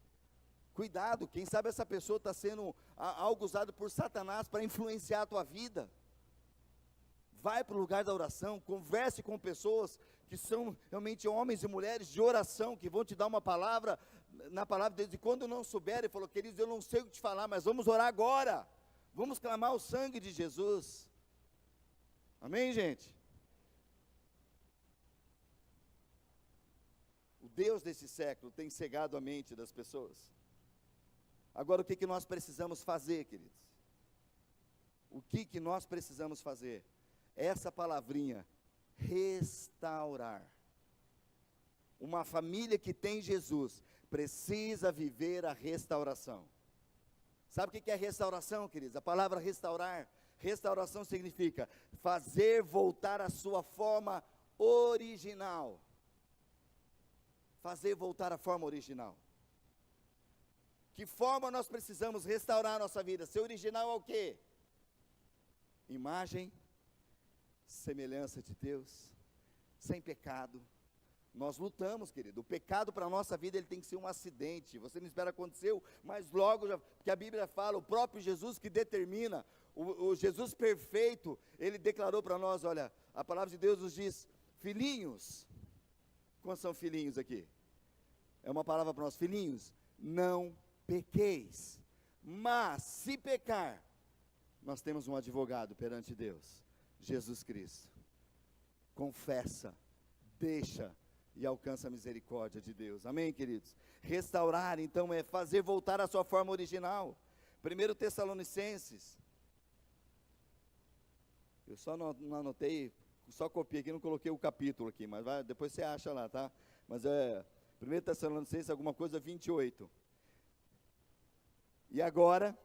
Cuidado, quem sabe essa pessoa está sendo algo usado por Satanás para influenciar a tua vida. Vai para o lugar da oração, converse com pessoas que são realmente homens e mulheres de oração, que vão te dar uma palavra, na palavra de Deus. E quando não souber, ele falou, queridos, eu não sei o que te falar, mas vamos orar agora. Vamos clamar o sangue de Jesus. Amém, gente? O Deus desse século tem cegado a mente das pessoas. Agora, o que nós precisamos fazer, queridos? O que nós precisamos fazer? Essa palavrinha restaurar. Uma família que tem Jesus precisa viver a restauração. Sabe o que é restauração, queridos? A palavra restaurar, restauração significa fazer voltar a sua forma original. Fazer voltar a forma original. Que forma nós precisamos restaurar a nossa vida? Ser original é o quê? Imagem, semelhança de Deus, sem pecado. Nós lutamos, querido. O pecado para a nossa vida, ele tem que ser um acidente. Você não espera aconteceu, mas logo, porque a Bíblia fala, o próprio Jesus que determina, o Jesus perfeito, ele declarou para nós, olha, a palavra de Deus nos diz, filhinhos, quantos são filhinhos aqui? É uma palavra para nós, filhinhos, não pequeis, mas se pecar, nós temos um advogado perante Deus, Jesus Cristo. Confessa, deixa e alcança a misericórdia de Deus, amém, queridos? Restaurar, então, é fazer voltar a sua forma original. 1 Tessalonicenses, eu só não anotei, só copiei aqui, não coloquei o capítulo aqui, mas depois você acha lá, tá? Mas 1 Tessalonicenses, alguma coisa, 28. E agora,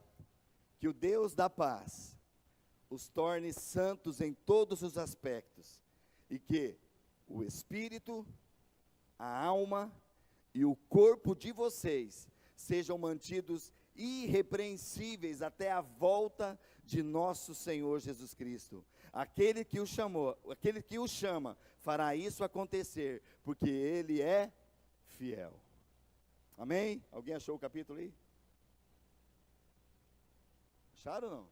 que o Deus da paz os torne santos em todos os aspectos, e que o Espírito, a alma e o corpo de vocês sejam mantidos irrepreensíveis até a volta de nosso Senhor Jesus Cristo. Aquele que o chama, fará isso acontecer, porque Ele é fiel. Amém? Alguém achou o capítulo aí? Acharam ou não?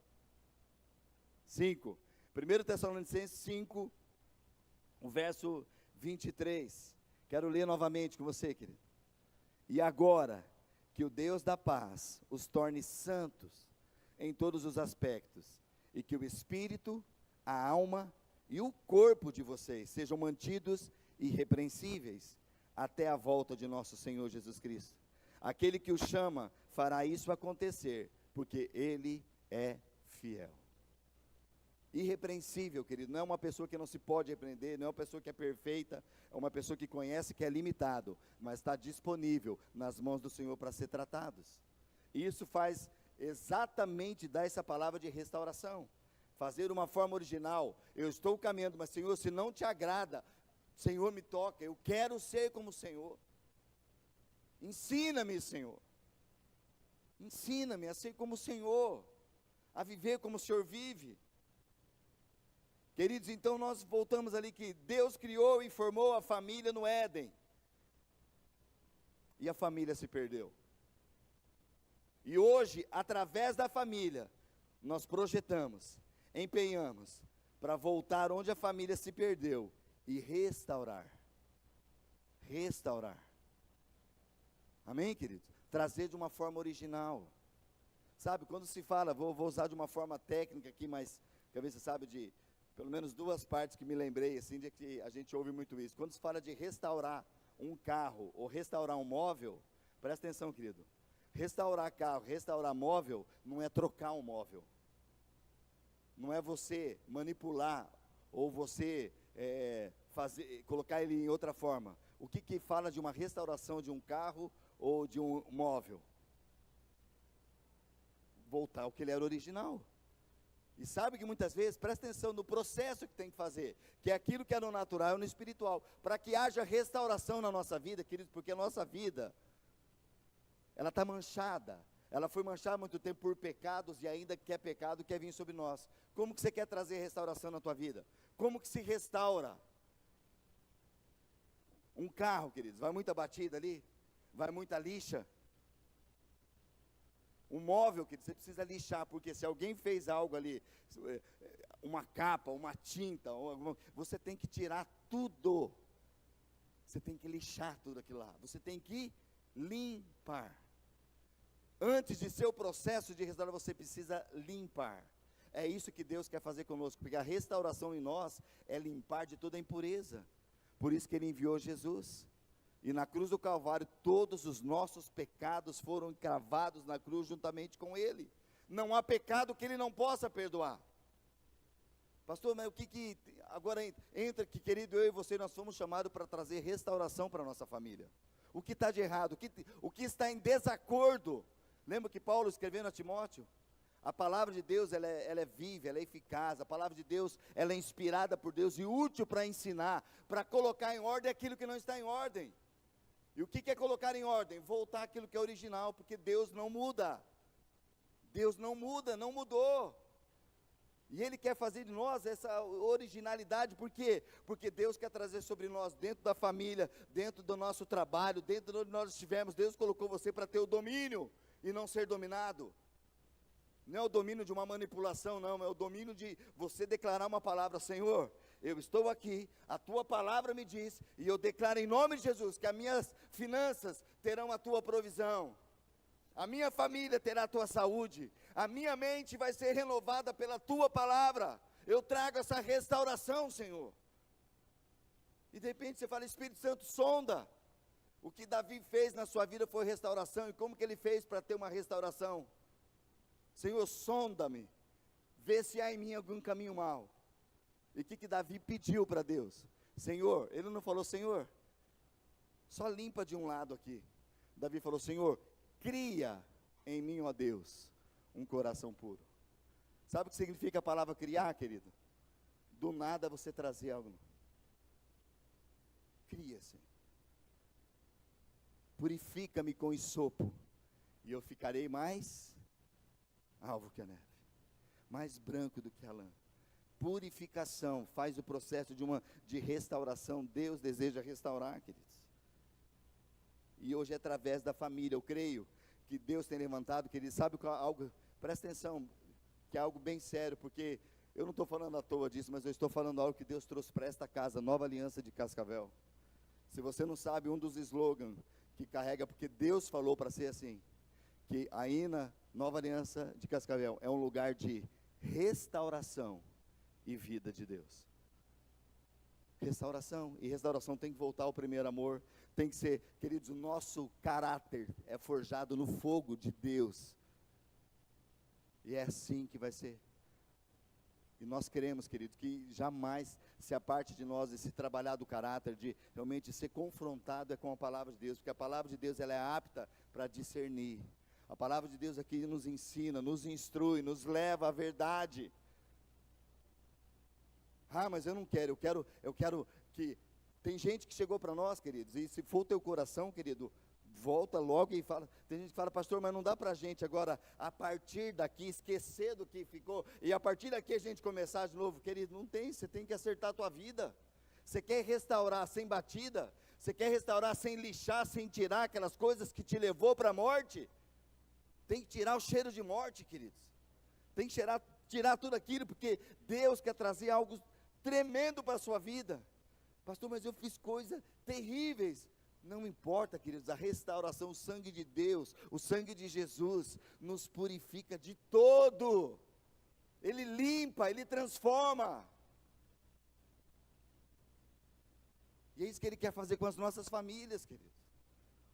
5. 1 Tessalonicenses 5, o verso 23. Quero ler novamente com você, querido. E agora, que o Deus da paz os torne santos em todos os aspectos, e que o Espírito, a alma e o corpo de vocês sejam mantidos irrepreensíveis até a volta de nosso Senhor Jesus Cristo. Aquele que o chama fará isso acontecer, porque Ele é fiel. Irrepreensível, querido, não é uma pessoa que não se pode repreender, não é uma pessoa que é perfeita, é uma pessoa que conhece que é limitado, mas está disponível nas mãos do Senhor para ser tratados. E isso faz exatamente dar essa palavra de restauração, fazer uma forma original. Eu estou caminhando, mas Senhor, se não te agrada, Senhor, me toca, eu quero ser como o Senhor. Ensina-me, Senhor. Ensina-me a ser como o Senhor, a viver como o Senhor vive. Queridos, então nós voltamos ali que Deus criou e formou a família no Éden. E a família se perdeu. E hoje, através da família, nós projetamos, empenhamos, para voltar onde a família se perdeu e restaurar. Restaurar. Amém, queridos? Trazer de uma forma original. Sabe, quando se fala, vou usar de uma forma técnica aqui, mas talvez você sabe de pelo menos duas partes que me lembrei, assim, de que a gente ouve muito isso. Quando se fala de restaurar um carro ou restaurar um móvel, presta atenção, querido. Restaurar carro, restaurar móvel, não é trocar um móvel. Não é você manipular ou você colocar ele em outra forma. O que fala de uma restauração de um carro ou de um móvel? Voltar ao que ele era original. E sabe que muitas vezes, presta atenção no processo que tem que fazer, que é aquilo que é no natural e no espiritual, para que haja restauração na nossa vida, queridos, porque a nossa vida, ela está manchada, ela foi manchada há muito tempo por pecados, e ainda que é pecado, quer vir sobre nós. Como que você quer trazer restauração na tua vida? Como que se restaura? Um carro, queridos, vai muita batida ali, vai muita lixa. Um móvel que você precisa lixar, porque se alguém fez algo ali, uma capa, uma tinta, você tem que tirar tudo. Você tem que lixar tudo aquilo lá. Você tem que limpar. Antes de ser o processo de restaurar, você precisa limpar. É isso que Deus quer fazer conosco, porque a restauração em nós é limpar de toda a impureza. Por isso que Ele enviou Jesus. E na cruz do Calvário, todos os nossos pecados foram cravados na cruz juntamente com Ele. Não há pecado que Ele não possa perdoar. Pastor, mas o que agora entra que, querido, eu e você, nós fomos chamados para trazer restauração para a nossa família. O que está de errado? O que está em desacordo? Lembra que Paulo escrevendo a Timóteo? A palavra de Deus, ela é viva, ela é eficaz. A palavra de Deus, ela é inspirada por Deus e útil para ensinar, para colocar em ordem aquilo que não está em ordem. E o que é colocar em ordem? Voltar aquilo que é original, porque Deus não muda. Deus não muda, não mudou. E Ele quer fazer de nós essa originalidade, por quê? Porque Deus quer trazer sobre nós, dentro da família, dentro do nosso trabalho, dentro de onde nós estivermos, Deus colocou você para ter o domínio e não ser dominado. Não é o domínio de uma manipulação, não, é o domínio de você declarar uma palavra: Senhor, eu estou aqui, a Tua palavra me diz, e eu declaro em nome de Jesus, que as minhas finanças terão a Tua provisão, a minha família terá a Tua saúde, a minha mente vai ser renovada pela Tua palavra, eu trago essa restauração, Senhor. E de repente você fala: Espírito Santo, sonda. O que Davi fez na sua vida foi restauração, e como que ele fez para ter uma restauração? Senhor, sonda-me, vê se há em mim algum caminho mau. E o que Davi pediu para Deus? Senhor, ele não falou: Senhor, só limpa de um lado aqui. Davi falou: Senhor, cria em mim, ó Deus, um coração puro. Sabe o que significa a palavra criar, querido? Do nada você trazer algo. Cria, Senhor. Purifica-me com hisopo, e eu ficarei mais alvo que a neve, mais branco do que a lã. Purificação faz o processo de restauração. Deus deseja restaurar, queridos. E hoje é através da família. Eu creio que Deus tem levantado, queridos, sabe algo, presta atenção, que é algo bem sério, porque eu não estou falando à toa disso, mas eu estou falando algo que Deus trouxe para esta casa, Nova Aliança de Cascavel. Se você não sabe, um dos slogans que carrega, porque Deus falou para ser assim, que a INA Nova Aliança de Cascavel é um lugar de restauração e vida de Deus. Restauração, e restauração tem que voltar ao primeiro amor, tem que ser, queridos, o nosso caráter é forjado no fogo de Deus, e é assim que vai ser. E nós queremos, queridos, que jamais se aparte de nós esse trabalhar do caráter, de realmente ser confrontado com a palavra de Deus, porque a palavra de Deus, ela é apta para discernir. A palavra de Deus aqui nos ensina, nos instrui, nos leva à verdade. Ah, mas eu não quero, eu quero que... Tem gente que chegou para nós, queridos, e se for o teu coração, querido, volta logo e fala. Tem gente que fala: pastor, mas não dá para a gente agora, a partir daqui, esquecer do que ficou, e a partir daqui a gente começar de novo. Querido, não tem, você tem que acertar a tua vida. Você quer restaurar sem batida? Você quer restaurar sem lixar, sem tirar aquelas coisas que te levou para a morte? Tem que tirar o cheiro de morte, queridos. Tem que tirar tudo aquilo, porque Deus quer trazer algo tremendo para a sua vida. Pastor, mas eu fiz coisas terríveis. Não importa, queridos, a restauração, o sangue de Deus, o sangue de Jesus, nos purifica de todo. Ele limpa, Ele transforma. E é isso que Ele quer fazer com as nossas famílias, queridos.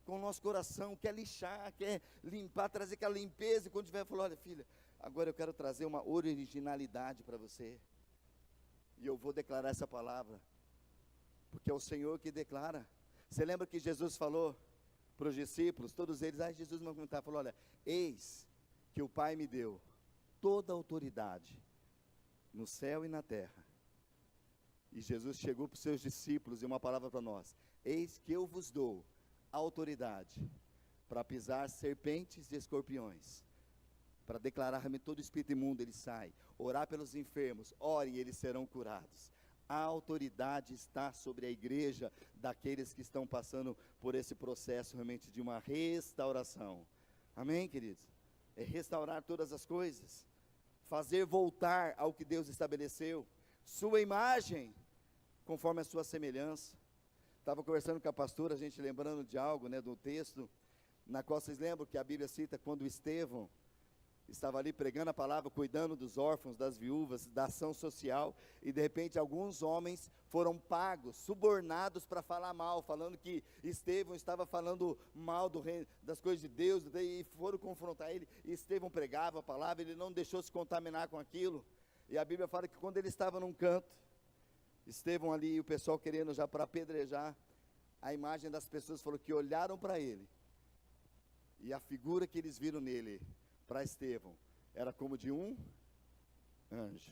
Com o nosso coração, quer lixar, quer limpar, trazer aquela limpeza. E quando tiver, falou: olha, filha, agora eu quero trazer uma originalidade para você. E eu vou declarar essa palavra, porque é o Senhor que declara. Você lembra que Jesus falou para os discípulos, todos eles, Jesus não comentar, falou: olha, eis que o Pai me deu toda a autoridade no céu e na terra. E Jesus chegou para os seus discípulos e uma palavra para nós: eis que eu vos dou autoridade para pisar serpentes e escorpiões, para declarar-me todo espírito imundo ele sai, orar pelos enfermos, orem e eles serão curados. A autoridade está sobre a igreja daqueles que estão passando por esse processo realmente de uma restauração. Amém, queridos? É restaurar todas as coisas, fazer voltar ao que Deus estabeleceu, sua imagem conforme a sua semelhança. Estava conversando com a pastora, a gente lembrando de algo, do texto, na qual vocês lembram que a Bíblia cita quando Estevão estava ali pregando a palavra, cuidando dos órfãos, das viúvas, da ação social, e de repente alguns homens foram pagos, subornados para falar mal, falando que Estevão estava falando mal do reino, das coisas de Deus, e foram confrontar ele, e Estevão pregava a palavra, ele não deixou se contaminar com aquilo. E a Bíblia fala que quando ele estava num canto, Estevão ali e o pessoal querendo já para apedrejar, a imagem das pessoas falou que olharam para ele, e a figura que eles viram nele, para Estevão, era como de um anjo.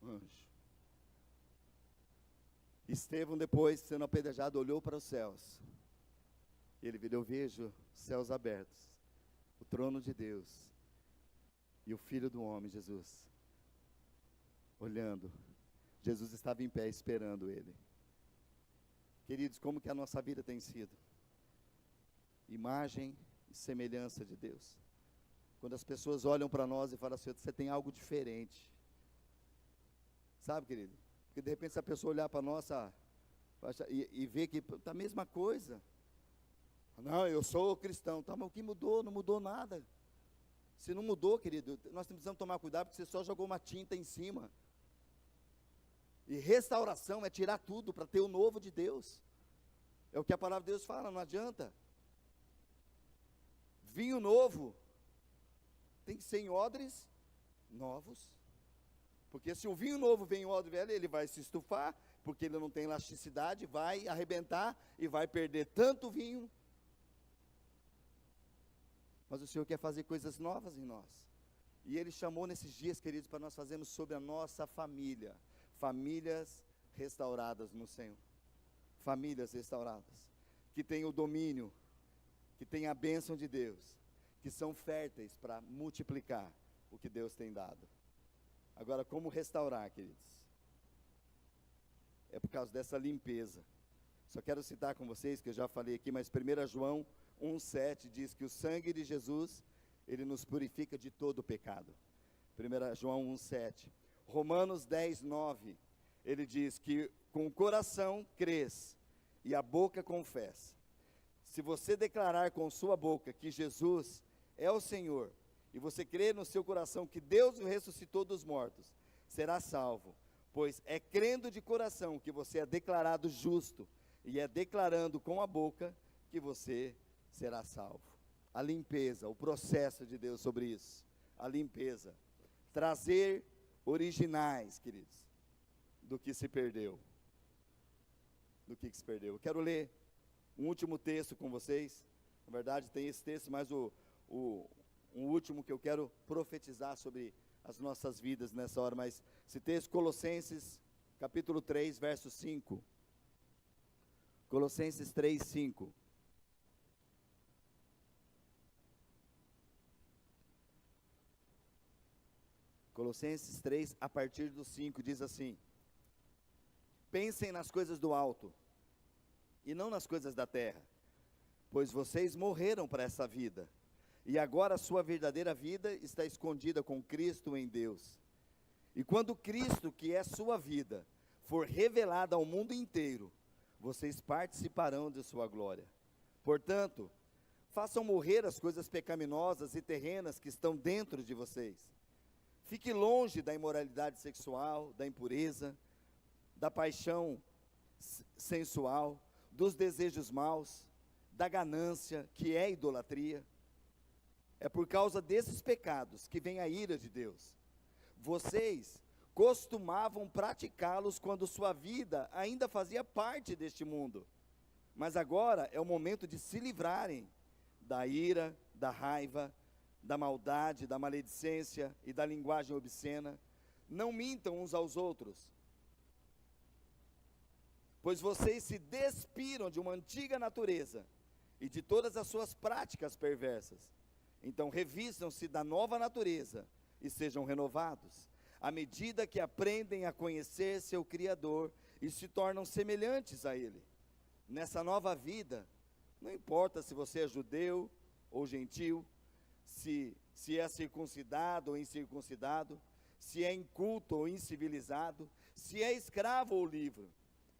Anjo. Estevão, depois, sendo apedrejado, olhou para os céus. E ele viu: eu vejo céus abertos, o trono de Deus, e o Filho do Homem, Jesus, olhando. Jesus estava em pé, esperando ele. Queridos, como que a nossa vida tem sido? Imagem e semelhança de Deus. Quando as pessoas olham para nós e falam assim: você tem algo diferente. Sabe, querido? Porque de repente se a pessoa olhar para nós e ver que está a mesma coisa. Não, eu sou cristão. Tá, mas o que mudou? Não mudou nada. Se não mudou, querido, nós precisamos tomar cuidado, porque você só jogou uma tinta em cima. E restauração é tirar tudo para ter o novo de Deus. É o que a palavra de Deus fala, não adianta. Vinho novo tem que ser em odres novos. Porque se o vinho novo vem em odre velho, ele vai se estufar, porque ele não tem elasticidade, vai arrebentar e vai perder tanto vinho. Mas o Senhor quer fazer coisas novas em nós. E Ele chamou nesses dias, queridos, para nós fazermos sobre a nossa família. Famílias restauradas no Senhor. Famílias restauradas. Que têm o domínio, que têm a bênção de Deus, que são férteis para multiplicar o que Deus tem dado. Agora, como restaurar, queridos? É por causa dessa limpeza. Só quero citar com vocês, que eu já falei aqui, mas 1 João 1,7 diz que o sangue de Jesus, ele nos purifica de todo o pecado. 1 João 1,7. Romanos 10,9, ele diz que com o coração crês e a boca confessa. Se você declarar com sua boca que Jesus é o Senhor, e você crer no seu coração que Deus o ressuscitou dos mortos, será salvo. Pois é crendo de coração que você é declarado justo, e é declarando com a boca que você será salvo. A limpeza, o processo de Deus sobre isso. A limpeza. Trazer originais, queridos, do que se perdeu. Do que se perdeu. Eu quero ler um último texto com vocês. Na verdade tem esse texto, mas um último que eu quero profetizar sobre as nossas vidas nessa hora, mas esse texto, Colossenses, capítulo 3, verso 5. Colossenses 3, 5. Colossenses 3, a partir do 5, diz assim: pensem nas coisas do alto, e não nas coisas da terra, pois vocês morreram para essa vida, e agora a sua verdadeira vida está escondida com Cristo em Deus. E quando Cristo, que é sua vida, for revelado ao mundo inteiro, vocês participarão de sua glória. Portanto, façam morrer as coisas pecaminosas e terrenas que estão dentro de vocês. Fique longe da imoralidade sexual, da impureza, da paixão sensual, dos desejos maus, da ganância, que é idolatria. É por causa desses pecados que vem a ira de Deus. Vocês costumavam praticá-los quando sua vida ainda fazia parte deste mundo. Mas agora é o momento de se livrarem da ira, da raiva, da maldade, da maledicência e da linguagem obscena. Não mintam uns aos outros, pois vocês se despiram de uma antiga natureza e de todas as suas práticas perversas. Então revistam-se da nova natureza e sejam renovados, à medida que aprendem a conhecer seu Criador e se tornam semelhantes a Ele. Nessa nova vida, não importa se você é judeu ou gentil, se é circuncidado ou incircuncidado, se é inculto ou incivilizado, se é escravo ou livre,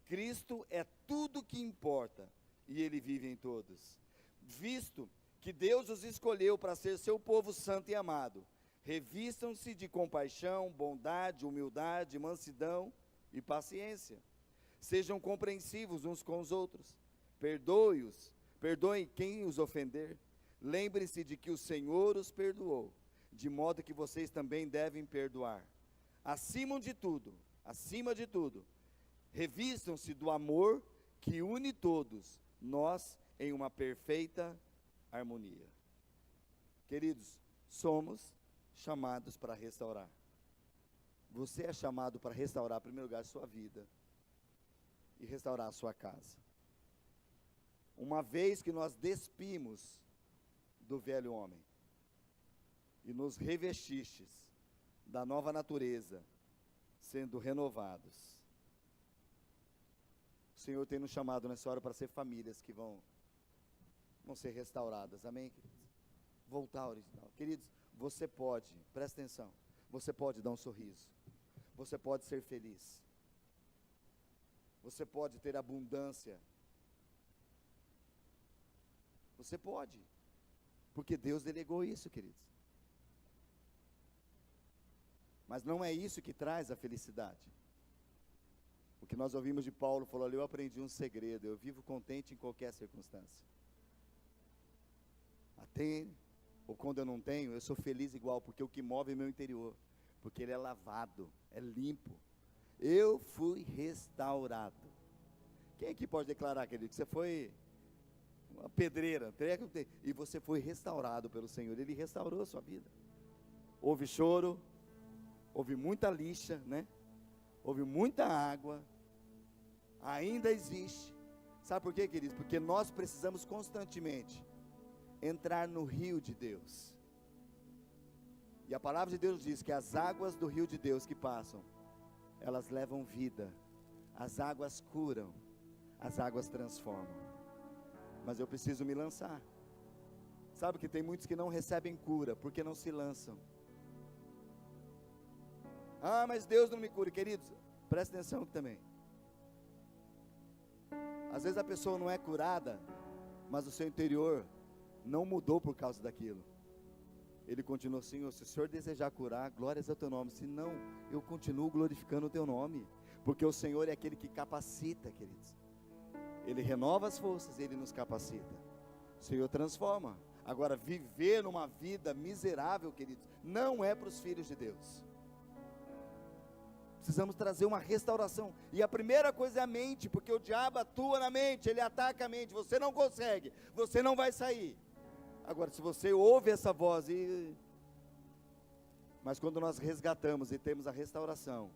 Cristo é tudo que importa e Ele vive em todos. Visto que Deus os escolheu para ser seu povo santo e amado, revistam-se de compaixão, bondade, humildade, mansidão e paciência. Sejam compreensivos uns com os outros. Perdoem quem os ofender. Lembre-se de que o Senhor os perdoou. de modo que vocês também devem perdoar. Acima de tudo, revistam-se do amor que une todos nós em uma perfeita harmonia. Queridos, somos chamados para restaurar. Você é chamado para restaurar, em primeiro lugar, a sua vida e restaurar a sua casa. Uma vez que nós despimos do velho homem e nos revestistes da nova natureza, sendo renovados, o Senhor tem nos chamado nessa hora para ser famílias que vão ser restauradas, amém, queridos? Voltar ao original. Queridos, você pode, presta atenção, você pode dar um sorriso, você pode ser feliz, você pode ter abundância, você pode, porque Deus delegou isso, queridos. Mas não é isso que traz a felicidade. O que nós ouvimos de Paulo, falou ali, eu aprendi um segredo, eu vivo contente em qualquer circunstância. Até, ou quando eu não tenho, eu sou feliz igual, porque o que move é meu interior, porque ele é lavado, é limpo. Eu fui restaurado. Quem aqui pode declarar, querido, que você foi uma pedreira, e você foi restaurado pelo Senhor, Ele restaurou a sua vida. Houve choro, houve muita lixa, né? Houve muita água, ainda existe. Sabe por quê, queridos? Porque nós precisamos constantemente entrar no rio de Deus. E a palavra de Deus diz que as águas do rio de Deus que passam, elas levam vida, as águas curam, as águas transformam. Mas eu preciso me lançar. Sabe que tem muitos que não recebem cura, porque não se lançam. Ah, mas Deus não me cura. Queridos, presta atenção também. Às vezes a pessoa não é curada, mas o seu interior não mudou por causa daquilo. Ele continua assim, se o Senhor desejar curar, glórias ao teu nome. Se não, eu continuo glorificando o teu nome, porque o Senhor é aquele que capacita, queridos. Ele renova as forças, Ele nos capacita. O Senhor transforma. Agora, viver numa vida miserável, queridos, não é para os filhos de Deus. Precisamos trazer uma restauração. E a primeira coisa é a mente, porque o diabo atua na mente, ele ataca a mente. Você não consegue, você não vai sair. Agora, se você ouve essa voz, mas quando nós resgatamos e temos a restauração,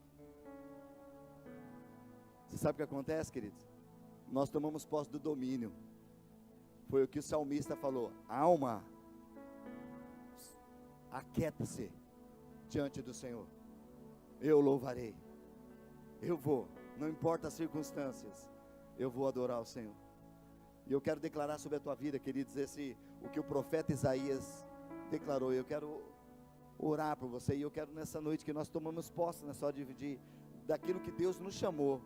você sabe o que acontece, queridos? Nós tomamos posse do domínio. Foi o que o salmista falou: alma, aquieta-se diante do Senhor, eu louvarei, eu vou, não importa as circunstâncias, eu vou adorar o Senhor. E eu quero declarar sobre a tua vida, queridos, o que o profeta Isaías declarou. Eu quero orar por você, e eu quero nessa noite que nós tomamos posse, não é só dividir, daquilo que Deus nos chamou,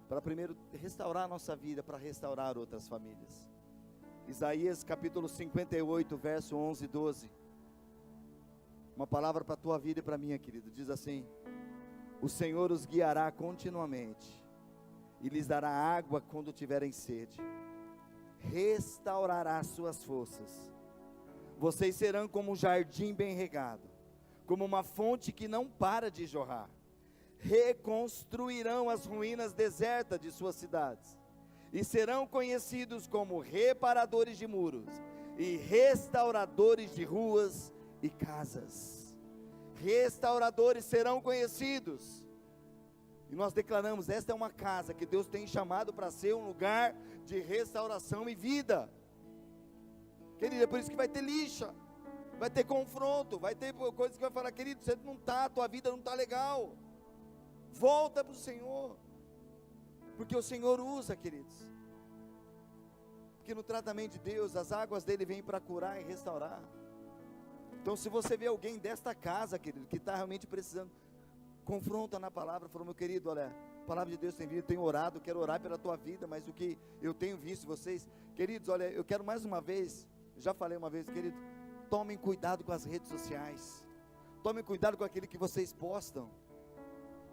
para primeiro restaurar a nossa vida, para restaurar outras famílias. Isaías capítulo 58, verso 11 e 12, uma palavra para a tua vida e para a minha, querido, diz assim: o Senhor os guiará continuamente, e lhes dará água quando tiverem sede, restaurará suas forças, vocês serão como um jardim bem regado, como uma fonte que não para de jorrar, reconstruirão as ruínas desertas de suas cidades, e serão conhecidos como reparadores de muros, e restauradores de ruas e casas. Restauradores serão conhecidos, e nós declaramos, esta é uma casa que Deus tem chamado para ser um lugar de restauração e vida. Querido, é por isso que vai ter lixa, vai ter confronto, vai ter coisas que vai falar: querido, você não está, a tua vida não está legal, volta para o Senhor, porque o Senhor usa, queridos, porque no tratamento de Deus, as águas dele vêm para curar e restaurar. Então, se você vê alguém desta casa, querido, que está realmente precisando, confronta na palavra, falou: meu querido, olha, a palavra de Deus tem vindo, tenho orado, quero orar pela tua vida, mas o que eu tenho visto vocês, queridos, olha, eu quero mais uma vez, já falei uma vez, querido, tomem cuidado com as redes sociais, tomem cuidado com aquilo que vocês postam,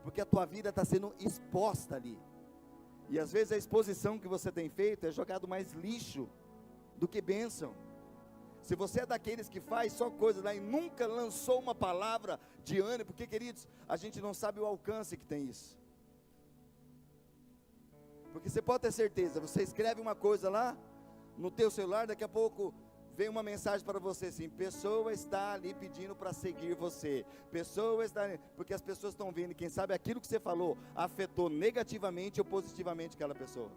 porque a tua vida está sendo exposta ali, e às vezes a exposição que você tem feito é jogado mais lixo do que bênção. Se você é daqueles que faz só coisas lá e nunca lançou uma palavra de ânimo, porque, queridos, a gente não sabe o alcance que tem isso. Porque você pode ter certeza, você escreve uma coisa lá no teu celular, daqui a pouco vem uma mensagem para você assim: pessoa está ali pedindo para seguir você, pessoa está, porque as pessoas estão vendo, quem sabe aquilo que você falou afetou negativamente ou positivamente aquela pessoa.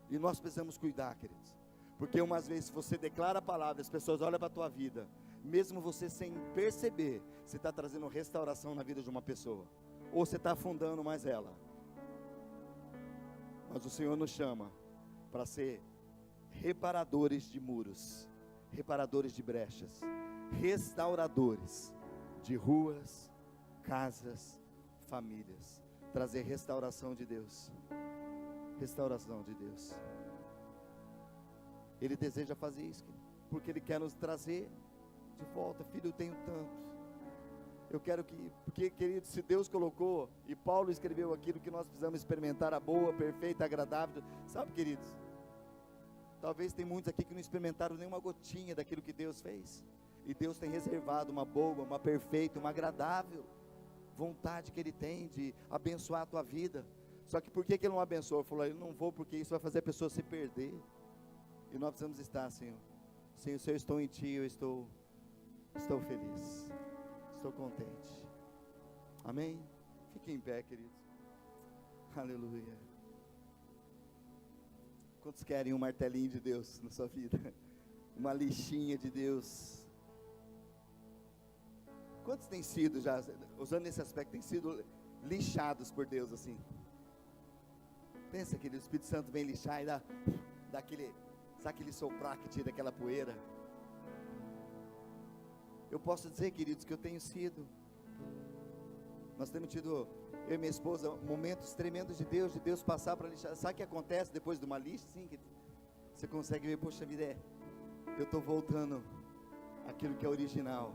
E nós precisamos cuidar, queridos, porque umas vezes você declara a palavra, as pessoas olham para a tua vida, mesmo você sem perceber, você está trazendo restauração na vida de uma pessoa, ou você está afundando mais ela. Mas o Senhor nos chama para ser reparadores de muros, reparadores de brechas, restauradores de ruas, casas, famílias, trazer restauração de Deus, restauração de Deus. Ele deseja fazer isso, porque Ele quer nos trazer de volta. Filho, eu tenho tanto, eu quero que, porque, querido, se Deus colocou, e Paulo escreveu aquilo que nós precisamos experimentar, a boa, perfeita, agradável, sabe, queridos, talvez tem muitos aqui que não experimentaram nenhuma gotinha daquilo que Deus fez, e Deus tem reservado uma boa, uma perfeita, uma agradável vontade que Ele tem de abençoar a tua vida. Só que por que Ele não abençoou? Ele falou: eu não vou, porque isso vai fazer a pessoa se perder, e nós precisamos estar, Senhor, Senhor, se eu estou em Ti, eu estou feliz, estou contente. Amém? Fique em pé, queridos. Aleluia. Quantos querem um martelinho de Deus na sua vida? Uma lixinha de Deus? Quantos têm sido já, usando esse aspecto, têm sido lixados por Deus assim? Pensa que o Espírito Santo vem lixar e dá aquele, sabe aquele soprar que tira aquela poeira? Eu posso dizer, queridos, que eu tenho sido. Nós temos tido, eu e minha esposa, momentos tremendos de Deus passar para lixar. Sabe o que acontece depois de uma lixa? Sim, que você consegue ver, poxa vida, eu estou voltando àquilo que é original.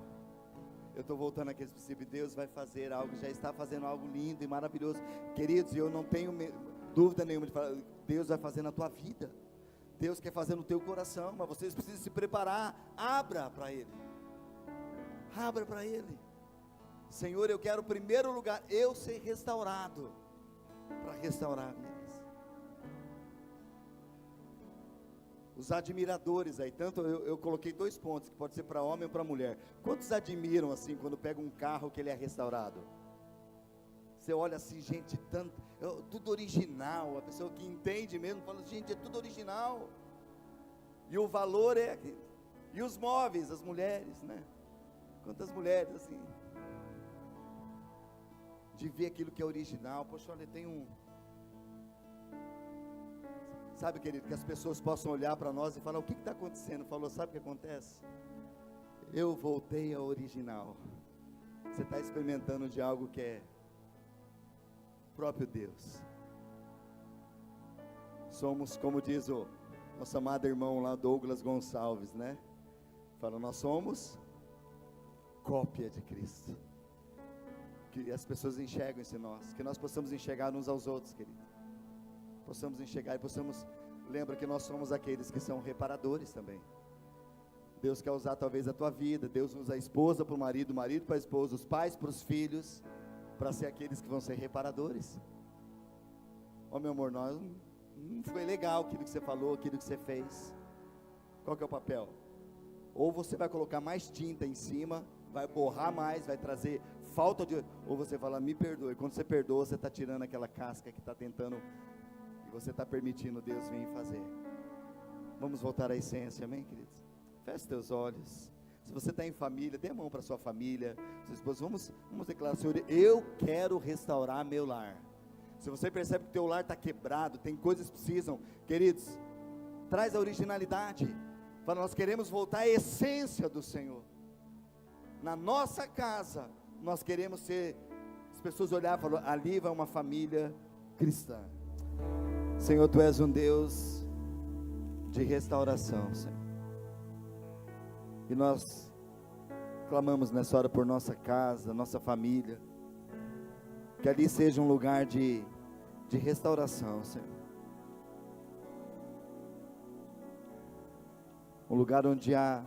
Eu estou voltando àquele princípio. Deus vai fazer algo, já está fazendo algo lindo e maravilhoso. Queridos, eu não tenho dúvida nenhuma de falar, Deus vai fazer na tua vida. Deus quer fazer no teu coração, mas vocês precisam se preparar. Abra para Ele. Abra para Ele. Senhor, eu quero, em primeiro lugar, eu ser restaurado, para restaurar eles. Os admiradores aí, tanto eu coloquei 2 pontos, que pode ser para homem ou para mulher. Quantos admiram assim, quando pega um carro que ele é restaurado? Você olha assim, gente, tudo original, a pessoa que entende mesmo, fala, gente, é tudo original, e o valor é, e os móveis, as mulheres, né? Quantas mulheres assim, de ver aquilo que é original. Poxa, olha, tem um, sabe, querido, que as pessoas possam olhar para nós e falar, o que está acontecendo? Falou, sabe o que acontece? Eu voltei ao original. Você está experimentando de algo que é próprio Deus. Somos, como diz o nosso amado irmão lá, Douglas Gonçalves, né? Fala, nós somos cópia de Cristo. Que as pessoas enxergam isso em nós, que nós possamos enxergar uns aos outros, querido. Possamos enxergar e possamos, lembra que nós somos aqueles que são reparadores também. Deus quer usar talvez a tua vida, Deus usa a esposa para o marido para a esposa, os pais para os filhos, para ser aqueles que vão ser reparadores. Ó, meu amor, não foi legal aquilo que você falou, aquilo que você fez. Qual que é o papel? Ou você vai colocar mais tinta em cima, vai borrar mais, vai trazer falta de, ou você fala, me perdoe. Quando você perdoa, você está tirando aquela casca que está tentando, e você está permitindo Deus vir fazer. Vamos voltar à essência, amém, queridos? Feche teus olhos. Se você está em família, dê a mão para sua família, sua esposa. Vamos declarar, Senhor, eu quero restaurar meu lar. Se você percebe que teu lar está quebrado, tem coisas que precisam, queridos, traz a originalidade. Fala, nós queremos voltar à essência do Senhor. Na nossa casa, nós queremos ser, as pessoas olhar e falar, ali vai uma família cristã. Senhor, Tu és um Deus de restauração, Senhor. E nós clamamos nessa hora por nossa casa, nossa família, que ali seja um lugar de restauração, Senhor. um lugar onde há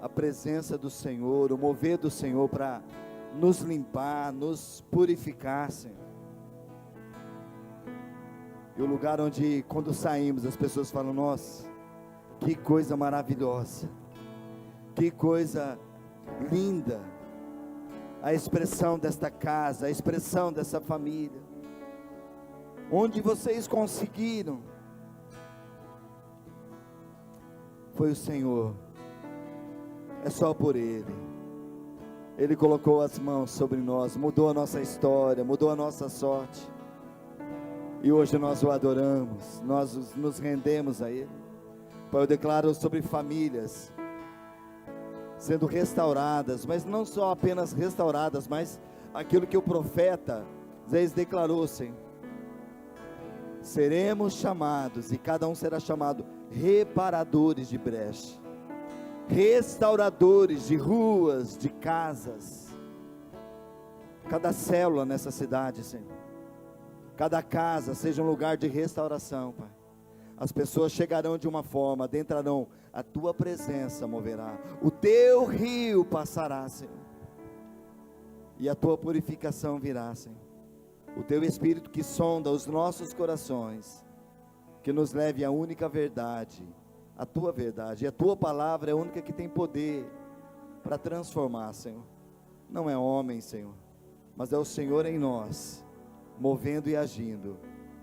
a presença do Senhor, o mover do Senhor para nos limpar, nos purificar, Senhor. E o lugar onde, quando saímos, as pessoas falam: nossa, que coisa maravilhosa, que coisa linda, a expressão desta casa, a expressão dessa família. Onde vocês conseguiram? Foi o Senhor. É só por Ele. Ele colocou as mãos sobre nós, mudou a nossa história, mudou a nossa sorte. E hoje nós o adoramos, nós nos rendemos a Ele. Pai, eu declaro sobre famílias sendo restauradas, mas não só apenas restauradas, mas aquilo que o profeta Isaías declarou, Senhor. Seremos chamados, e cada um será chamado reparadores de brecha, restauradores de ruas, de casas. Cada célula nessa cidade, Senhor, cada casa seja um lugar de restauração, Pai. As pessoas chegarão de uma forma, adentrarão, a Tua presença moverá, o Teu rio passará, Senhor, e a Tua purificação virá, Senhor. O Teu Espírito que sonda os nossos corações, que nos leve à única verdade, a Tua verdade, e a Tua palavra é a única que tem poder para transformar, Senhor. Não é homem, Senhor, mas é o Senhor em nós, movendo e agindo.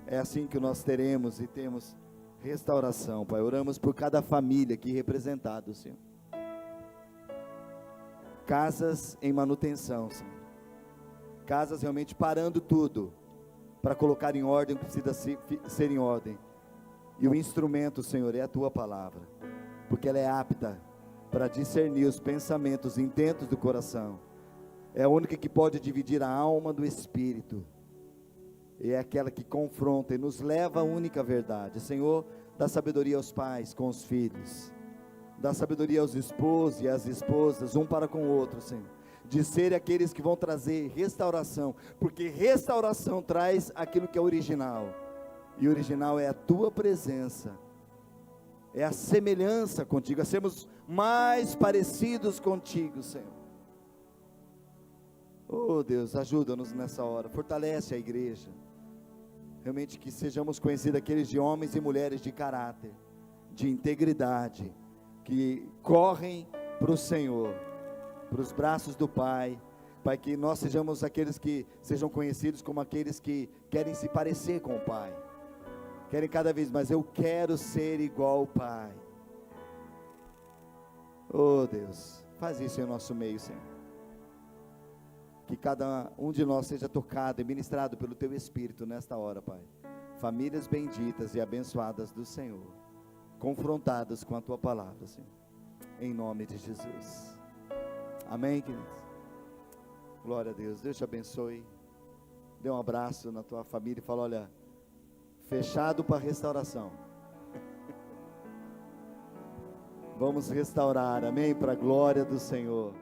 É assim que nós teremos e temos restauração, Pai. Oramos por cada família aqui representada, Senhor. Casas em manutenção, Senhor. Casas realmente parando tudo, para colocar em ordem o que precisa ser em ordem. E o instrumento, Senhor, é a Tua palavra, porque ela é apta para discernir os pensamentos, intentos do coração. É a única que pode dividir a alma do espírito. E é aquela que confronta e nos leva à única verdade. Senhor, dá sabedoria aos pais com os filhos, dá sabedoria aos esposos e às esposas, um para com o outro, Senhor, de serem aqueles que vão trazer restauração, porque restauração traz aquilo que é original, e original é a Tua presença, é a semelhança contigo, é sermos mais parecidos contigo, Senhor. Oh Deus, ajuda-nos nessa hora, fortalece a igreja, realmente que sejamos conhecidos aqueles de homens e mulheres de caráter, de integridade, que correm para o Senhor, para os braços do Pai. Pai, que nós sejamos aqueles que sejam conhecidos como aqueles que querem se parecer com o Pai, querem cada vez mais, eu quero ser igual ao Pai. Oh Deus, faz isso em nosso meio, Senhor, que cada um de nós seja tocado e ministrado pelo Teu Espírito nesta hora, Pai. Famílias benditas e abençoadas do Senhor, confrontadas com a Tua palavra, Senhor, em nome de Jesus. Amém, queridos? Glória a Deus. Deus te abençoe. Dê um abraço na tua família e fala: olha, fechado para restauração. Vamos restaurar, amém? Para a glória do Senhor.